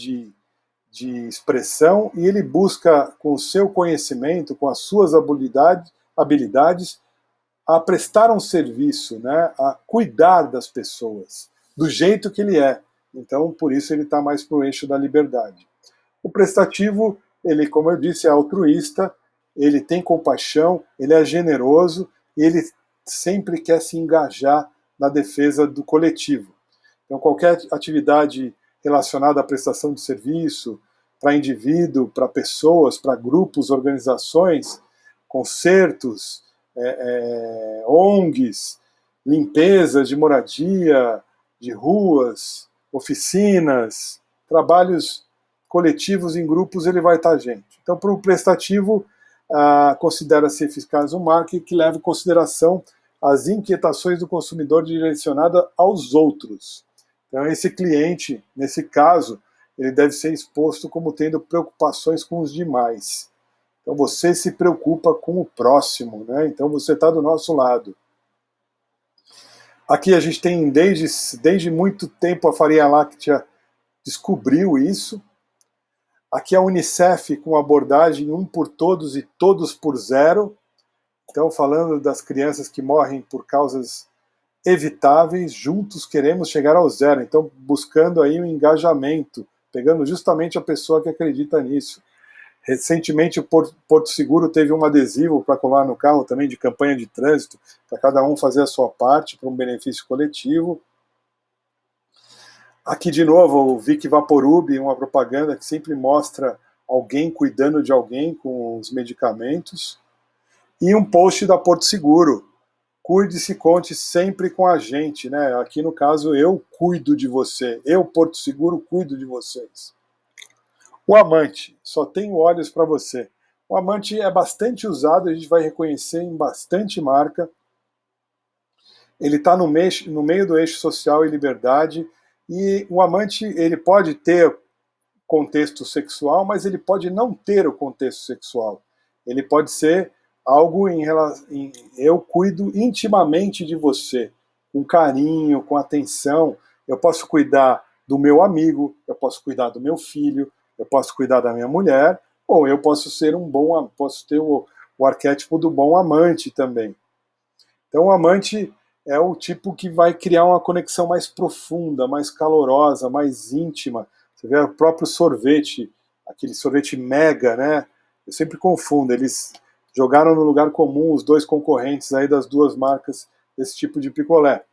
de expressão e ele busca, com o seu conhecimento, com as suas habilidades, a prestar um serviço, né, a cuidar das pessoas, do jeito que ele é. Então, por isso ele está mais para o eixo da liberdade. O prestativo, ele, como eu disse, é altruísta, ele tem compaixão, ele é generoso e ele sempre quer se engajar na defesa do coletivo. Então, qualquer atividade relacionada à prestação de serviço, para indivíduo, para pessoas, para grupos, organizações, concertos, ONGs, limpezas de moradia, de ruas, oficinas, trabalhos coletivos em grupos, ele vai estar gente. Então, para o prestativo, considera-se eficaz um marketing que leva em consideração as inquietações do consumidor direcionada aos outros. Então, esse cliente, nesse caso, ele deve ser exposto como tendo preocupações com os demais. Então, você se preocupa com o próximo, né? Então, você está do nosso lado. Aqui a gente tem, desde muito tempo, a Faria Láctea descobriu isso. Aqui a Unicef com abordagem um por todos e todos por zero. Então, falando das crianças que morrem por causas evitáveis, juntos queremos chegar ao zero. Então, buscando aí um engajamento, pegando justamente a pessoa que acredita nisso. Recentemente, o Porto Seguro teve um adesivo para colar no carro também de campanha de trânsito, para cada um fazer a sua parte para um benefício coletivo. Aqui, de novo, o Vic Vaporub, uma propaganda que sempre mostra alguém cuidando de alguém com os medicamentos. E um post da Porto Seguro. Cuide-se, conte sempre com a gente, né? Aqui, no caso, eu cuido de você. Eu, Porto Seguro, cuido de vocês. O amante, só tenho olhos para você. O amante é bastante usado, a gente vai reconhecer em bastante marca. Ele está no meio do eixo social e liberdade. E o amante, ele pode ter contexto sexual, mas ele pode não ter o contexto sexual. Ele pode ser algo em relação... Eu cuido intimamente de você, com carinho, com atenção. Eu posso cuidar do meu amigo, eu posso cuidar do meu filho, eu posso cuidar da minha mulher, ou eu posso ser posso ter o o arquétipo do bom amante também. Então o amante é o tipo que vai criar uma conexão mais profunda, mais calorosa, mais íntima. Você vê o próprio sorvete, aquele sorvete mega, né? Eu sempre confundo, eles jogaram no lugar comum os dois concorrentes aí das duas marcas desse tipo de picolé.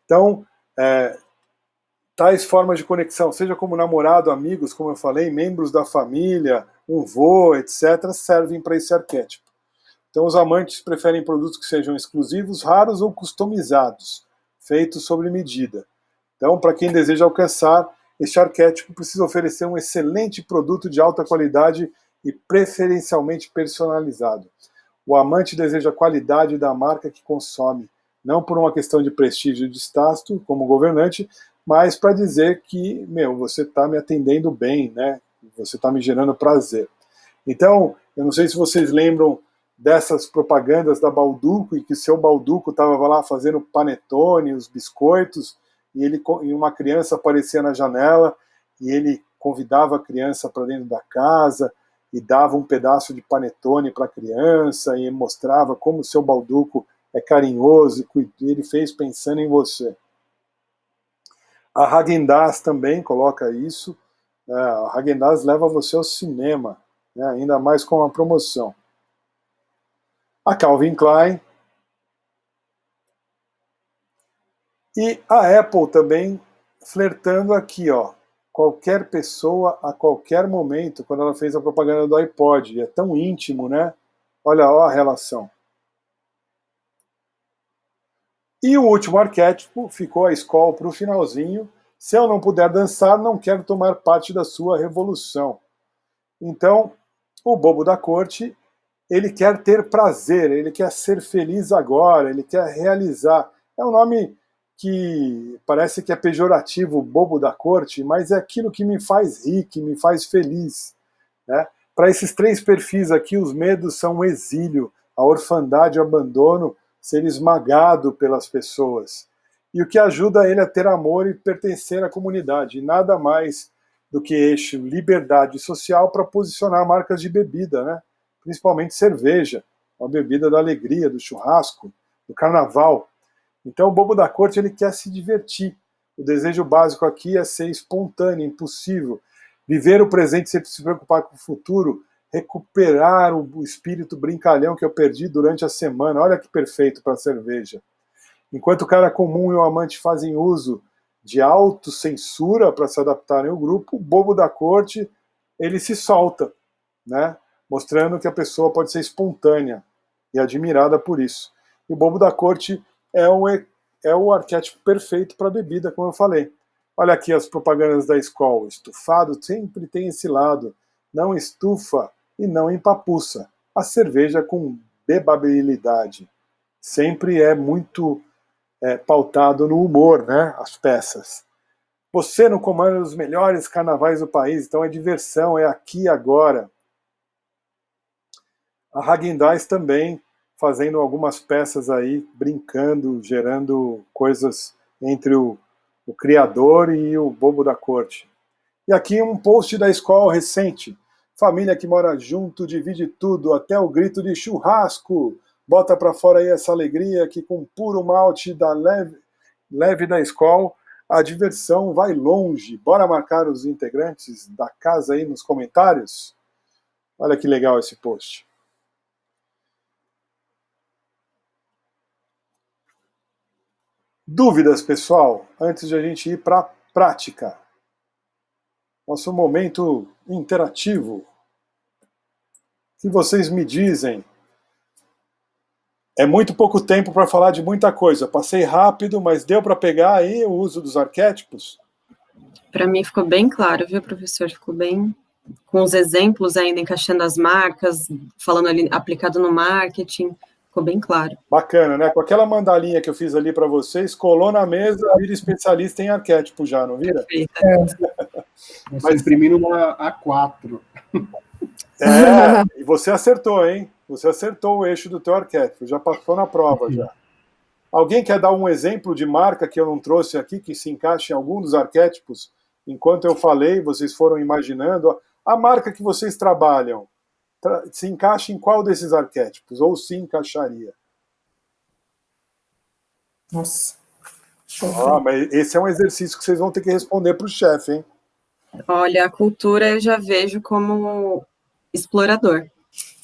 Então, tais formas de conexão, seja como namorado, amigos, como eu falei, membros da família, um vô, etc., servem para esse arquétipo. Então, os amantes preferem produtos que sejam exclusivos, raros ou customizados, feitos sob medida. Então, para quem deseja alcançar este arquétipo, precisa oferecer um excelente produto de alta qualidade e preferencialmente personalizado. O amante deseja a qualidade da marca que consome, não por uma questão de prestígio e de status como governante, mas para dizer que, você está me atendendo bem, né? Você está me gerando prazer. Então, eu não sei se vocês lembram dessas propagandas da Bauducco, e que seu Bauducco estava lá fazendo panetone, os biscoitos, e uma criança aparecia na janela, e ele convidava a criança para dentro da casa, e dava um pedaço de panetone para a criança, e mostrava como o seu Bauducco é carinhoso, e ele fez pensando em você. A Häagen-Dazs também coloca isso, a Häagen-Dazs leva você ao cinema, né, ainda mais com a promoção. A Calvin Klein e a Apple também flertando aqui, ó, qualquer pessoa a qualquer momento, quando ela fez a propaganda do iPod, é tão íntimo, né? Olha ó, a relação. E o último arquétipo ficou a Skol para o finalzinho. Se eu não puder dançar, não quero tomar parte da sua revolução. Então, o bobo da corte, ele quer ter prazer, ele quer ser feliz agora, ele quer realizar. É um nome que parece que é pejorativo, bobo da corte, mas é aquilo que me faz rir, que me faz feliz, né? Para esses três perfis aqui, os medos são o exílio, a orfandade, o abandono, ser esmagado pelas pessoas. E o que ajuda ele a ter amor e pertencer à comunidade. E nada mais do que eixo liberdade social para posicionar marcas de bebida, né? Principalmente cerveja, uma bebida da alegria, do churrasco, do carnaval. Então o bobo da corte ele quer se divertir. O desejo básico aqui é ser espontâneo, impossível. Viver o presente sem se preocupar com o futuro, recuperar o espírito brincalhão que eu perdi durante a semana. Olha que perfeito para a cerveja. Enquanto o cara comum e o amante fazem uso de autocensura para se adaptarem ao grupo, o bobo da corte ele se solta, né? Mostrando que a pessoa pode ser espontânea e admirada por isso. E o bobo da corte é o arquétipo perfeito para a bebida, como eu falei. Olha aqui as propagandas da Skol. Estufado sempre tem esse lado. Não estufa e não empapuça. A cerveja com bebabilidade. Sempre é muito pautado no humor, né? As peças. Você no comando dos melhores carnavais do país, então é diversão, é aqui e agora. A Häagen-Dazs também fazendo algumas peças aí, brincando, gerando coisas entre o criador e o bobo da corte. E aqui um post da Skol recente. Família que mora junto divide tudo, até o grito de churrasco. Bota pra fora aí essa alegria que com puro malte da leve da Skol, a diversão vai longe. Bora marcar os integrantes da casa aí nos comentários? Olha que legal esse post. Dúvidas, pessoal, antes de a gente ir para a prática. Nosso momento interativo. O que vocês me dizem? É muito pouco tempo para falar de muita coisa. Passei rápido, mas deu para pegar aí o uso dos arquétipos? Para mim ficou bem claro, viu, professor? Ficou bem com os exemplos ainda, encaixando as marcas, falando ali, aplicado no marketing. Ficou bem claro. Bacana, né? Com aquela mandalinha que eu fiz ali para vocês, colou na mesa, vira especialista em arquétipo já, não vira? Mas imprimindo uma A4. E você acertou, hein? Você acertou o eixo do teu arquétipo, já passou na prova já. Alguém quer dar um exemplo de marca que eu não trouxe aqui, que se encaixe em algum dos arquétipos? Enquanto eu falei, vocês foram imaginando. A marca que vocês trabalham se encaixa em qual desses arquétipos? Ou se encaixaria? Nossa. Deixa eu ver. Mas esse é um exercício que vocês vão ter que responder para o chefe, hein? Olha, a cultura eu já vejo como explorador.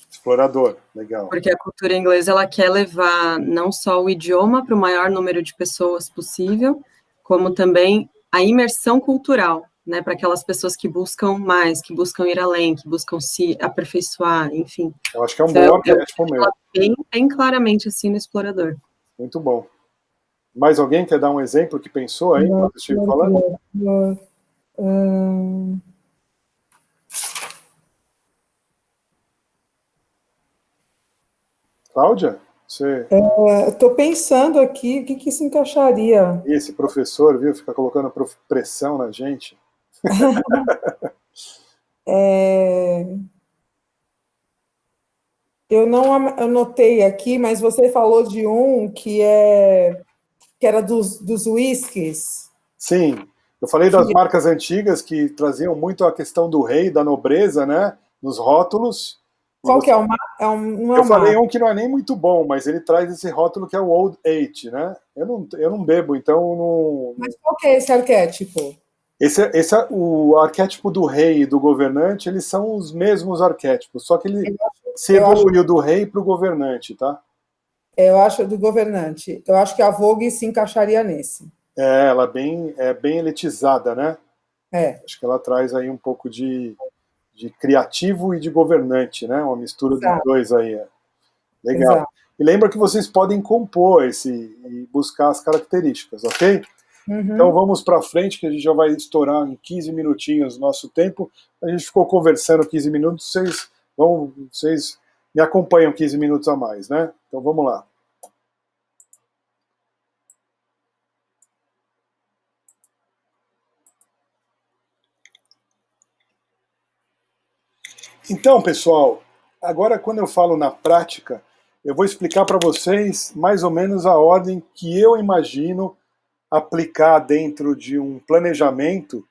Explorador, legal. Porque a cultura inglesa, ela quer levar não só o idioma para o maior número de pessoas possível, como também a imersão cultural, né, para aquelas pessoas que buscam mais, que buscam ir além, que buscam se aperfeiçoar, enfim. Eu acho que é um bom arquétipo mesmo. Bem claramente assim no explorador. Muito bom. Mais alguém quer dar um exemplo que pensou aí? Quando eu estive falando? Cláudia? Você... Estou pensando aqui, o que se encaixaria? Esse professor, viu, fica colocando pressão na gente. Eu não anotei aqui, mas você falou de um que era dos whiskies. Sim, eu falei das marcas antigas que traziam muito a questão do rei, da nobreza, né, nos rótulos. Qual que é? Eu falei um que não é nem muito bom, mas ele traz esse rótulo que é o Old Age, né? Eu não bebo, então não... Mas qual que é esse arquétipo? Esse é o arquétipo do rei e do governante, eles são os mesmos arquétipos, só que ele se evoluiu do rei para o governante, tá? Eu acho do governante. Eu acho que a Vogue se encaixaria nesse. Ela é bem elitizada, né? Acho que ela traz aí um pouco de criativo e de governante, né? Uma mistura dos dois aí. Legal. Exato. E lembra que vocês podem compor e buscar as características, ok? Uhum. Então vamos para frente, que a gente já vai estourar em 15 minutinhos o nosso tempo. A gente ficou conversando 15 minutos, vocês me acompanham 15 minutos a mais, né? Então vamos lá. Então, pessoal, agora quando eu falo na prática, eu vou explicar para vocês mais ou menos a ordem que eu imagino aplicar dentro de um planejamento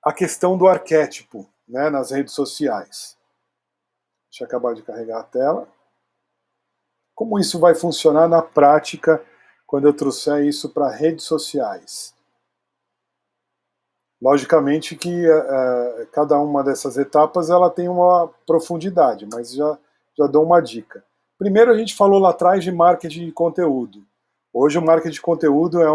a questão do arquétipo, né, nas redes sociais. Deixa eu acabar de carregar a tela. Como isso vai funcionar na prática quando eu trouxer isso para redes sociais? Logicamente que cada uma dessas etapas ela tem uma profundidade, mas já dou uma dica. Primeiro a gente falou lá atrás de marketing de conteúdo. Hoje o marketing de conteúdo é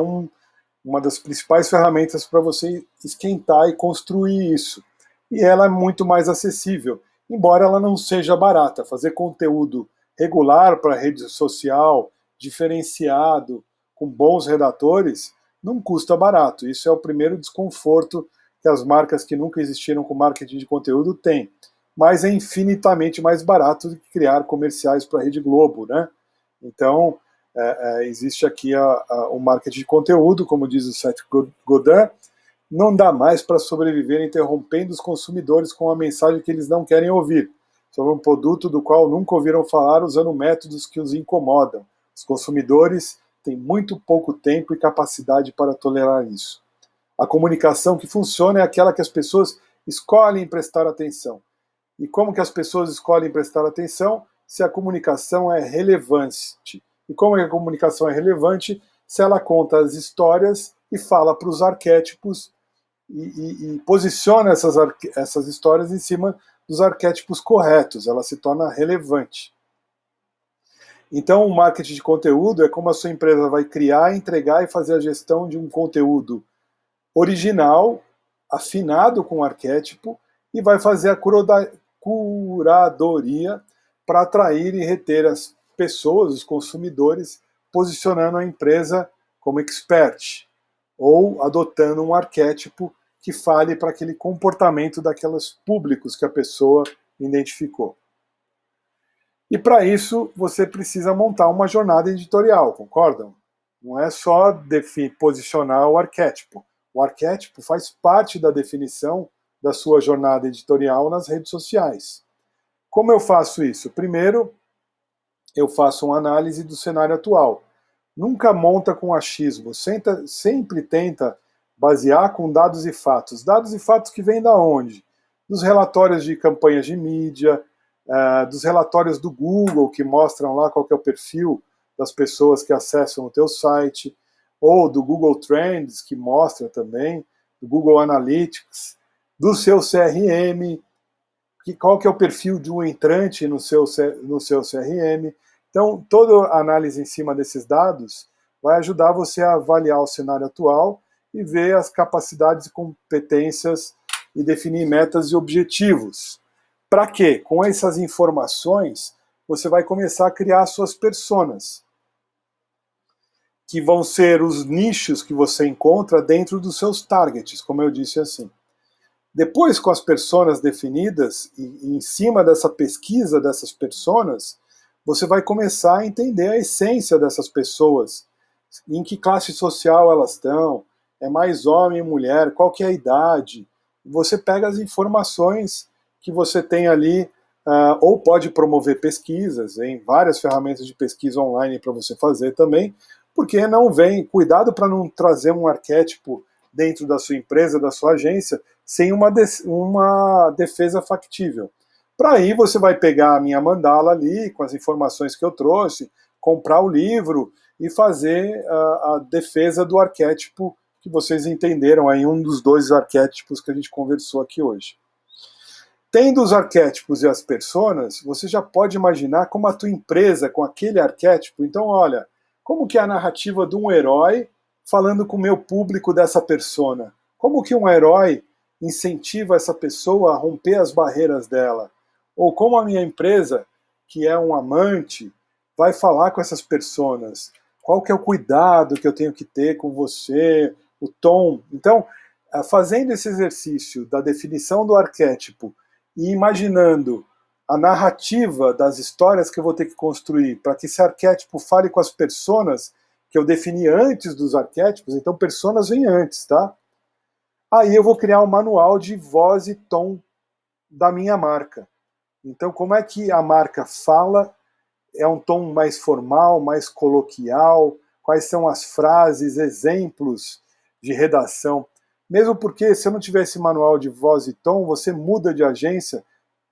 uma das principais ferramentas para você esquentar e construir isso. E ela é muito mais acessível, embora ela não seja barata. Fazer conteúdo regular para rede social, diferenciado, com bons redatores, não custa barato. Isso é o primeiro desconforto que as marcas que nunca existiram com marketing de conteúdo têm. Mas é infinitamente mais barato do que criar comerciais para a Rede Globo, né? Então, existe aqui o marketing de conteúdo, como diz o Seth Godin, não dá mais para sobreviver interrompendo os consumidores com a mensagem que eles não querem ouvir, sobre um produto do qual nunca ouviram falar, usando métodos que os incomodam. Os consumidores têm muito pouco tempo e capacidade para tolerar isso. A comunicação que funciona é aquela que as pessoas escolhem prestar atenção. E como que as pessoas escolhem prestar atenção? Se a comunicação é relevante. E como a comunicação é relevante? Se ela conta as histórias e fala para os arquétipos e posiciona essas histórias em cima dos arquétipos corretos. Ela se torna relevante. Então, o marketing de conteúdo é como a sua empresa vai criar, entregar e fazer a gestão de um conteúdo original, afinado com o arquétipo, e vai fazer a curadoria para atrair e reter as pessoas, os consumidores, posicionando a empresa como expert, ou adotando um arquétipo que fale para aquele comportamento daqueles públicos que a pessoa identificou. E para isso, você precisa montar uma jornada editorial, concordam? Não é só posicionar o arquétipo. O arquétipo faz parte da definição da sua jornada editorial nas redes sociais. Como eu faço isso? Primeiro, eu faço uma análise do cenário atual. Nunca monta com achismo, sempre tenta basear com dados e fatos. Dados e fatos que vêm da onde? Dos relatórios de campanhas de mídia, dos relatórios do Google, que mostram lá qual que é o perfil das pessoas que acessam o teu site, ou do Google Trends, que mostra também, do Google Analytics, do seu CRM, qual que é o perfil de um entrante no seu CRM. Então, toda a análise em cima desses dados vai ajudar você a avaliar o cenário atual e ver as capacidades e competências e definir metas e objetivos. Para quê? Com essas informações, você vai começar a criar suas personas, que vão ser os nichos que você encontra dentro dos seus targets, como eu disse assim. Depois, com as personas definidas, e em cima dessa pesquisa dessas personas, você vai começar a entender a essência dessas pessoas, em que classe social elas estão, é mais homem ou mulher, qual que é a idade. Você pega as informações que você tem ali, ou pode promover pesquisas, em várias ferramentas de pesquisa online para você fazer também, porque não vem, cuidado para não trazer um arquétipo dentro da sua empresa, da sua agência, sem uma defesa factível. Para aí você vai pegar a minha mandala ali, com as informações que eu trouxe, comprar o livro e fazer a defesa do arquétipo que vocês entenderam aí, um dos 2 arquétipos que a gente conversou aqui hoje. Tendo os arquétipos e as personas, você já pode imaginar como a tua empresa, com aquele arquétipo, então olha, como que é a narrativa de um herói falando com o meu público dessa persona? Como que um herói incentiva essa pessoa a romper as barreiras dela? Ou como a minha empresa, que é um amante, vai falar com essas personas? Qual que é o cuidado que eu tenho que ter com você? O tom? Então, fazendo esse exercício da definição do arquétipo e imaginando a narrativa das histórias que eu vou ter que construir para que esse arquétipo fale com as personas que eu defini antes dos arquétipos, então personas vêm antes, tá? Aí eu vou criar um manual de voz e tom da minha marca. Então, como é que a marca fala? É um tom mais formal, mais coloquial? Quais são as frases, exemplos de redação? Mesmo porque, se eu não tiver esse manual de voz e tom, você muda de agência,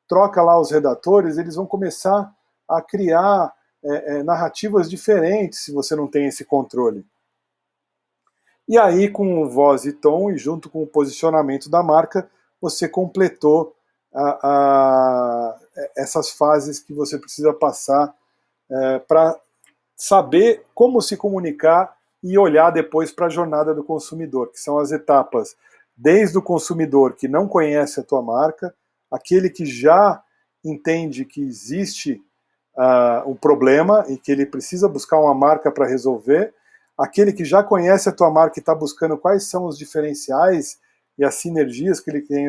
troca lá os redatores, eles vão começar a criar narrativas diferentes se você não tem esse controle. E aí, com voz e tom, e junto com o posicionamento da marca, você completou essas fases que você precisa passar para saber como se comunicar e olhar depois para a jornada do consumidor, que são as etapas desde o consumidor que não conhece a tua marca, aquele que já entende que existe um problema e que ele precisa buscar uma marca para resolver, aquele que já conhece a tua marca e está buscando quais são os diferenciais e as sinergias que ele tem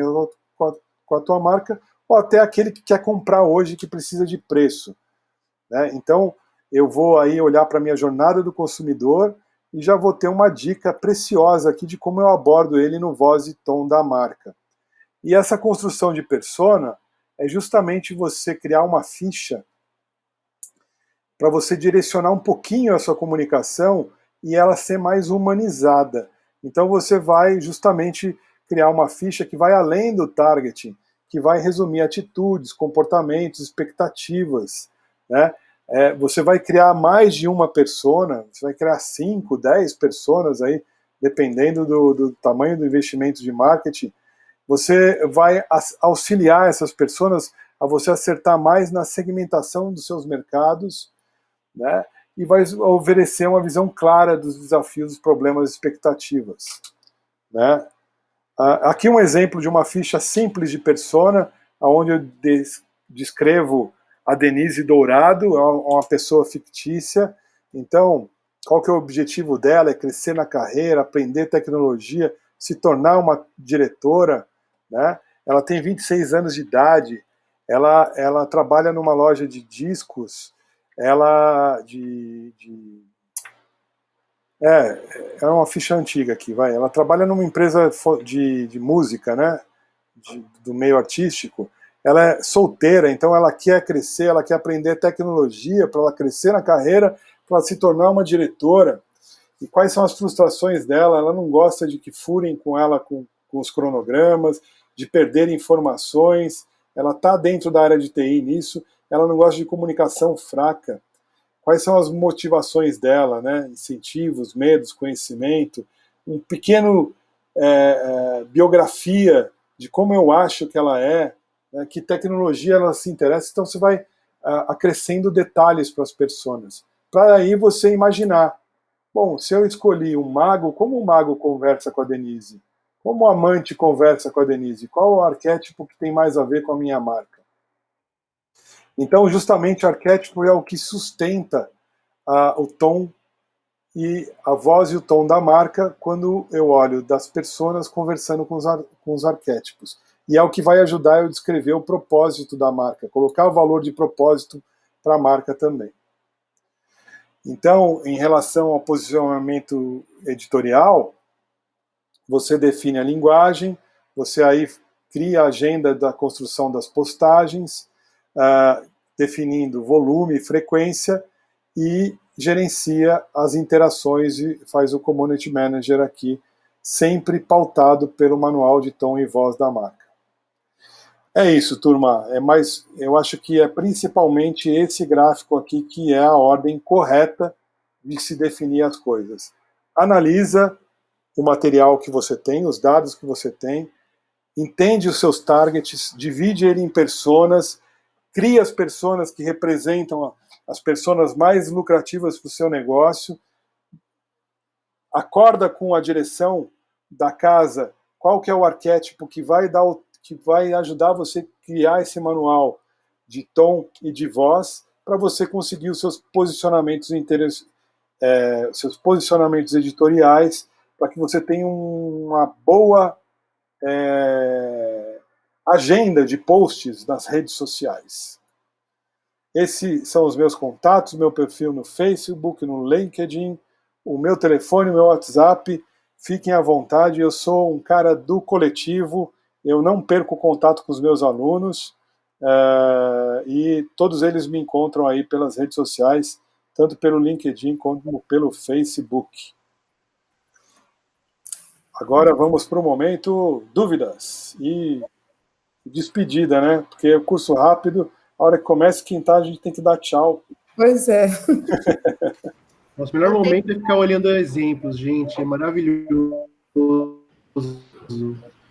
com a tua marca, ou até aquele que quer comprar hoje que precisa de preço, né? Então, eu vou aí olhar para a minha jornada do consumidor e já vou ter uma dica preciosa aqui de como eu abordo ele no voz e tom da marca. E essa construção de persona é justamente você criar uma ficha para você direcionar um pouquinho a sua comunicação e ela ser mais humanizada. Então você vai justamente criar uma ficha que vai além do targeting, que vai resumir atitudes, comportamentos, expectativas, né? Você vai criar mais de uma persona, você vai criar 5, 10 personas aí, dependendo do tamanho do investimento de marketing. Você vai auxiliar essas pessoas a você acertar mais na segmentação dos seus mercados, né? E vai oferecer uma visão clara dos desafios, dos problemas e expectativas, né? Aqui um exemplo de uma ficha simples de persona, onde eu descrevo a Denise Dourado, uma pessoa fictícia. Então, qual que é o objetivo dela? É crescer na carreira, aprender tecnologia, se tornar uma diretora, né? Ela tem 26 anos de idade, ela trabalha numa loja de discos, ela é uma ficha antiga aqui, vai. Ela trabalha numa empresa de música, né? Do meio artístico. Ela é solteira, então ela quer crescer, ela quer aprender tecnologia para ela crescer na carreira, para se tornar uma diretora. E quais são as frustrações dela? Ela não gosta de que furem com ela com os cronogramas, de perder informações. ela está dentro da área de TI nisso, ela não gosta de comunicação fraca. Quais são as motivações dela, né? Incentivos, medos, conhecimento, um pequeno biografia de como eu acho que ela é, né? Que tecnologia ela se interessa, então você vai acrescendo detalhes para as pessoas, para aí você imaginar, bom, se eu escolhi um mago, como o mago conversa com a Denise? Como o amante conversa com a Denise? Qual o arquétipo que tem mais a ver com a minha marca? Então, justamente, o arquétipo é o que sustenta o tom e a voz e o tom da marca quando eu olho das pessoas conversando com os arquétipos. E é o que vai ajudar eu a descrever o propósito da marca, colocar o valor de propósito para a marca também. Então, em relação ao posicionamento editorial, você define a linguagem, você aí cria a agenda da construção das postagens, definindo volume e frequência, e gerencia as interações e faz o Community Manager aqui, sempre pautado pelo manual de tom e voz da marca. É isso, turma. Eu acho que é principalmente esse gráfico aqui que é a ordem correta de se definir as coisas. Analisa o material que você tem, os dados que você tem, entende os seus targets, divide ele em personas, cria as personas que representam as personas mais lucrativas para o seu negócio, acorda com a direção da casa qual que é o arquétipo que vai ajudar você a criar esse manual de tom e de voz para você conseguir os seus posicionamentos editoriais, para que você tenha uma boa agenda de posts nas redes sociais. Esses são os meus contatos, meu perfil no Facebook, no LinkedIn, o meu telefone, o meu WhatsApp. Fiquem à vontade, eu sou um cara do coletivo, eu não perco contato com os meus alunos, e todos eles me encontram aí pelas redes sociais, tanto pelo LinkedIn como pelo Facebook. Agora vamos para o momento dúvidas e despedida, né? Porque é um curso rápido, a hora que começa a quintar a gente tem que dar tchau. Pois é. Nosso melhor momento é ficar olhando exemplos, gente, é maravilhoso.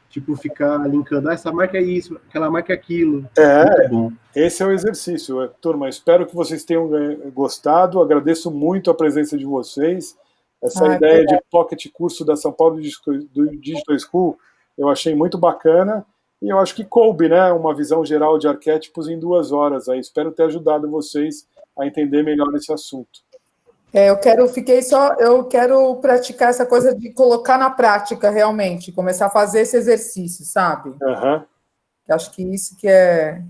Tipo, ficar linkando, essa marca é isso, aquela marca é aquilo. Muito bom. Esse é o exercício. Turma, espero que vocês tenham gostado, agradeço muito a presença de vocês. Essa ideia de pocket curso da São Paulo Digital School, eu achei muito bacana, e eu acho que coube, né, uma visão geral de arquétipos em 2 horas. Aí. Espero ter ajudado vocês a entender melhor esse assunto. Eu quero praticar essa coisa de colocar na prática, realmente, começar a fazer esse exercício, sabe? Eu acho que isso que é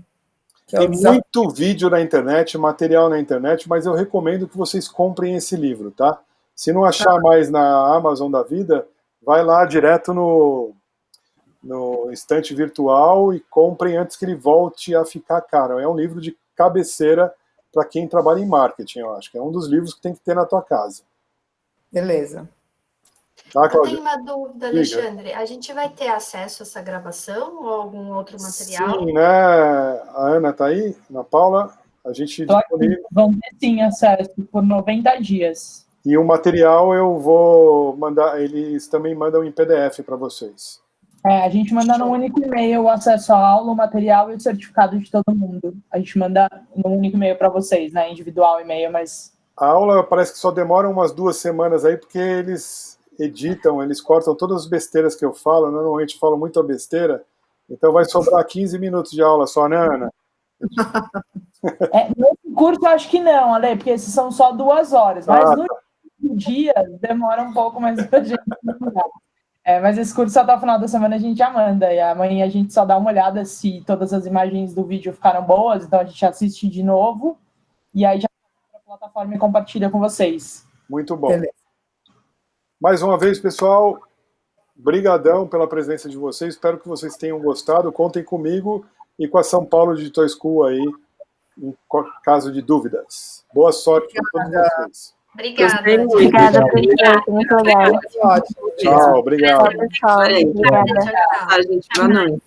Tem muito vídeo na internet, material na internet, mas eu recomendo que vocês comprem esse livro, tá? Se não achar mais na Amazon da vida, vai lá direto no estante virtual e comprem antes que ele volte a ficar caro. É um livro de cabeceira para quem trabalha em marketing, eu acho que é um dos livros que tem que ter na tua casa. Beleza. Tá, eu tenho uma dúvida, Alexandre. A gente vai ter acesso a essa gravação ou algum outro material? Sim, né? A Ana tá aí, Ana Paula. A gente vão ter sim acesso por 90 dias. E o material eu vou mandar, eles também mandam em PDF para vocês. A gente manda num único e-mail o acesso à aula, o material e o certificado de todo mundo. A gente manda num único e-mail para vocês, né? Individual e-mail, mas... A aula parece que só demora umas 2 semanas aí, porque eles editam, eles cortam todas as besteiras que eu falo. Normalmente eu falo muita besteira, então vai sobrar 15 minutos de aula só, né, Ana? Nesse curso eu acho que não, Ale, porque esses são só 2 horas. Mas no dia demora um pouco mais pra gente mandar. Mas esse curso até o final da semana a gente já manda, e amanhã a gente só dá uma olhada se todas as imagens do vídeo ficaram boas, então a gente assiste de novo, e aí já vai para a plataforma e compartilha com vocês. Muito bom. Beleza. Mais uma vez, pessoal, brigadão pela presença de vocês, espero que vocês tenham gostado, contem comigo e com a São Paulo Digital School aí, em caso de dúvidas. Boa sorte para todos vocês. Obrigada. Obrigada, muito legal. Tchau, obrigado. Tchau, obrigada. Tchau, gente. Boa noite.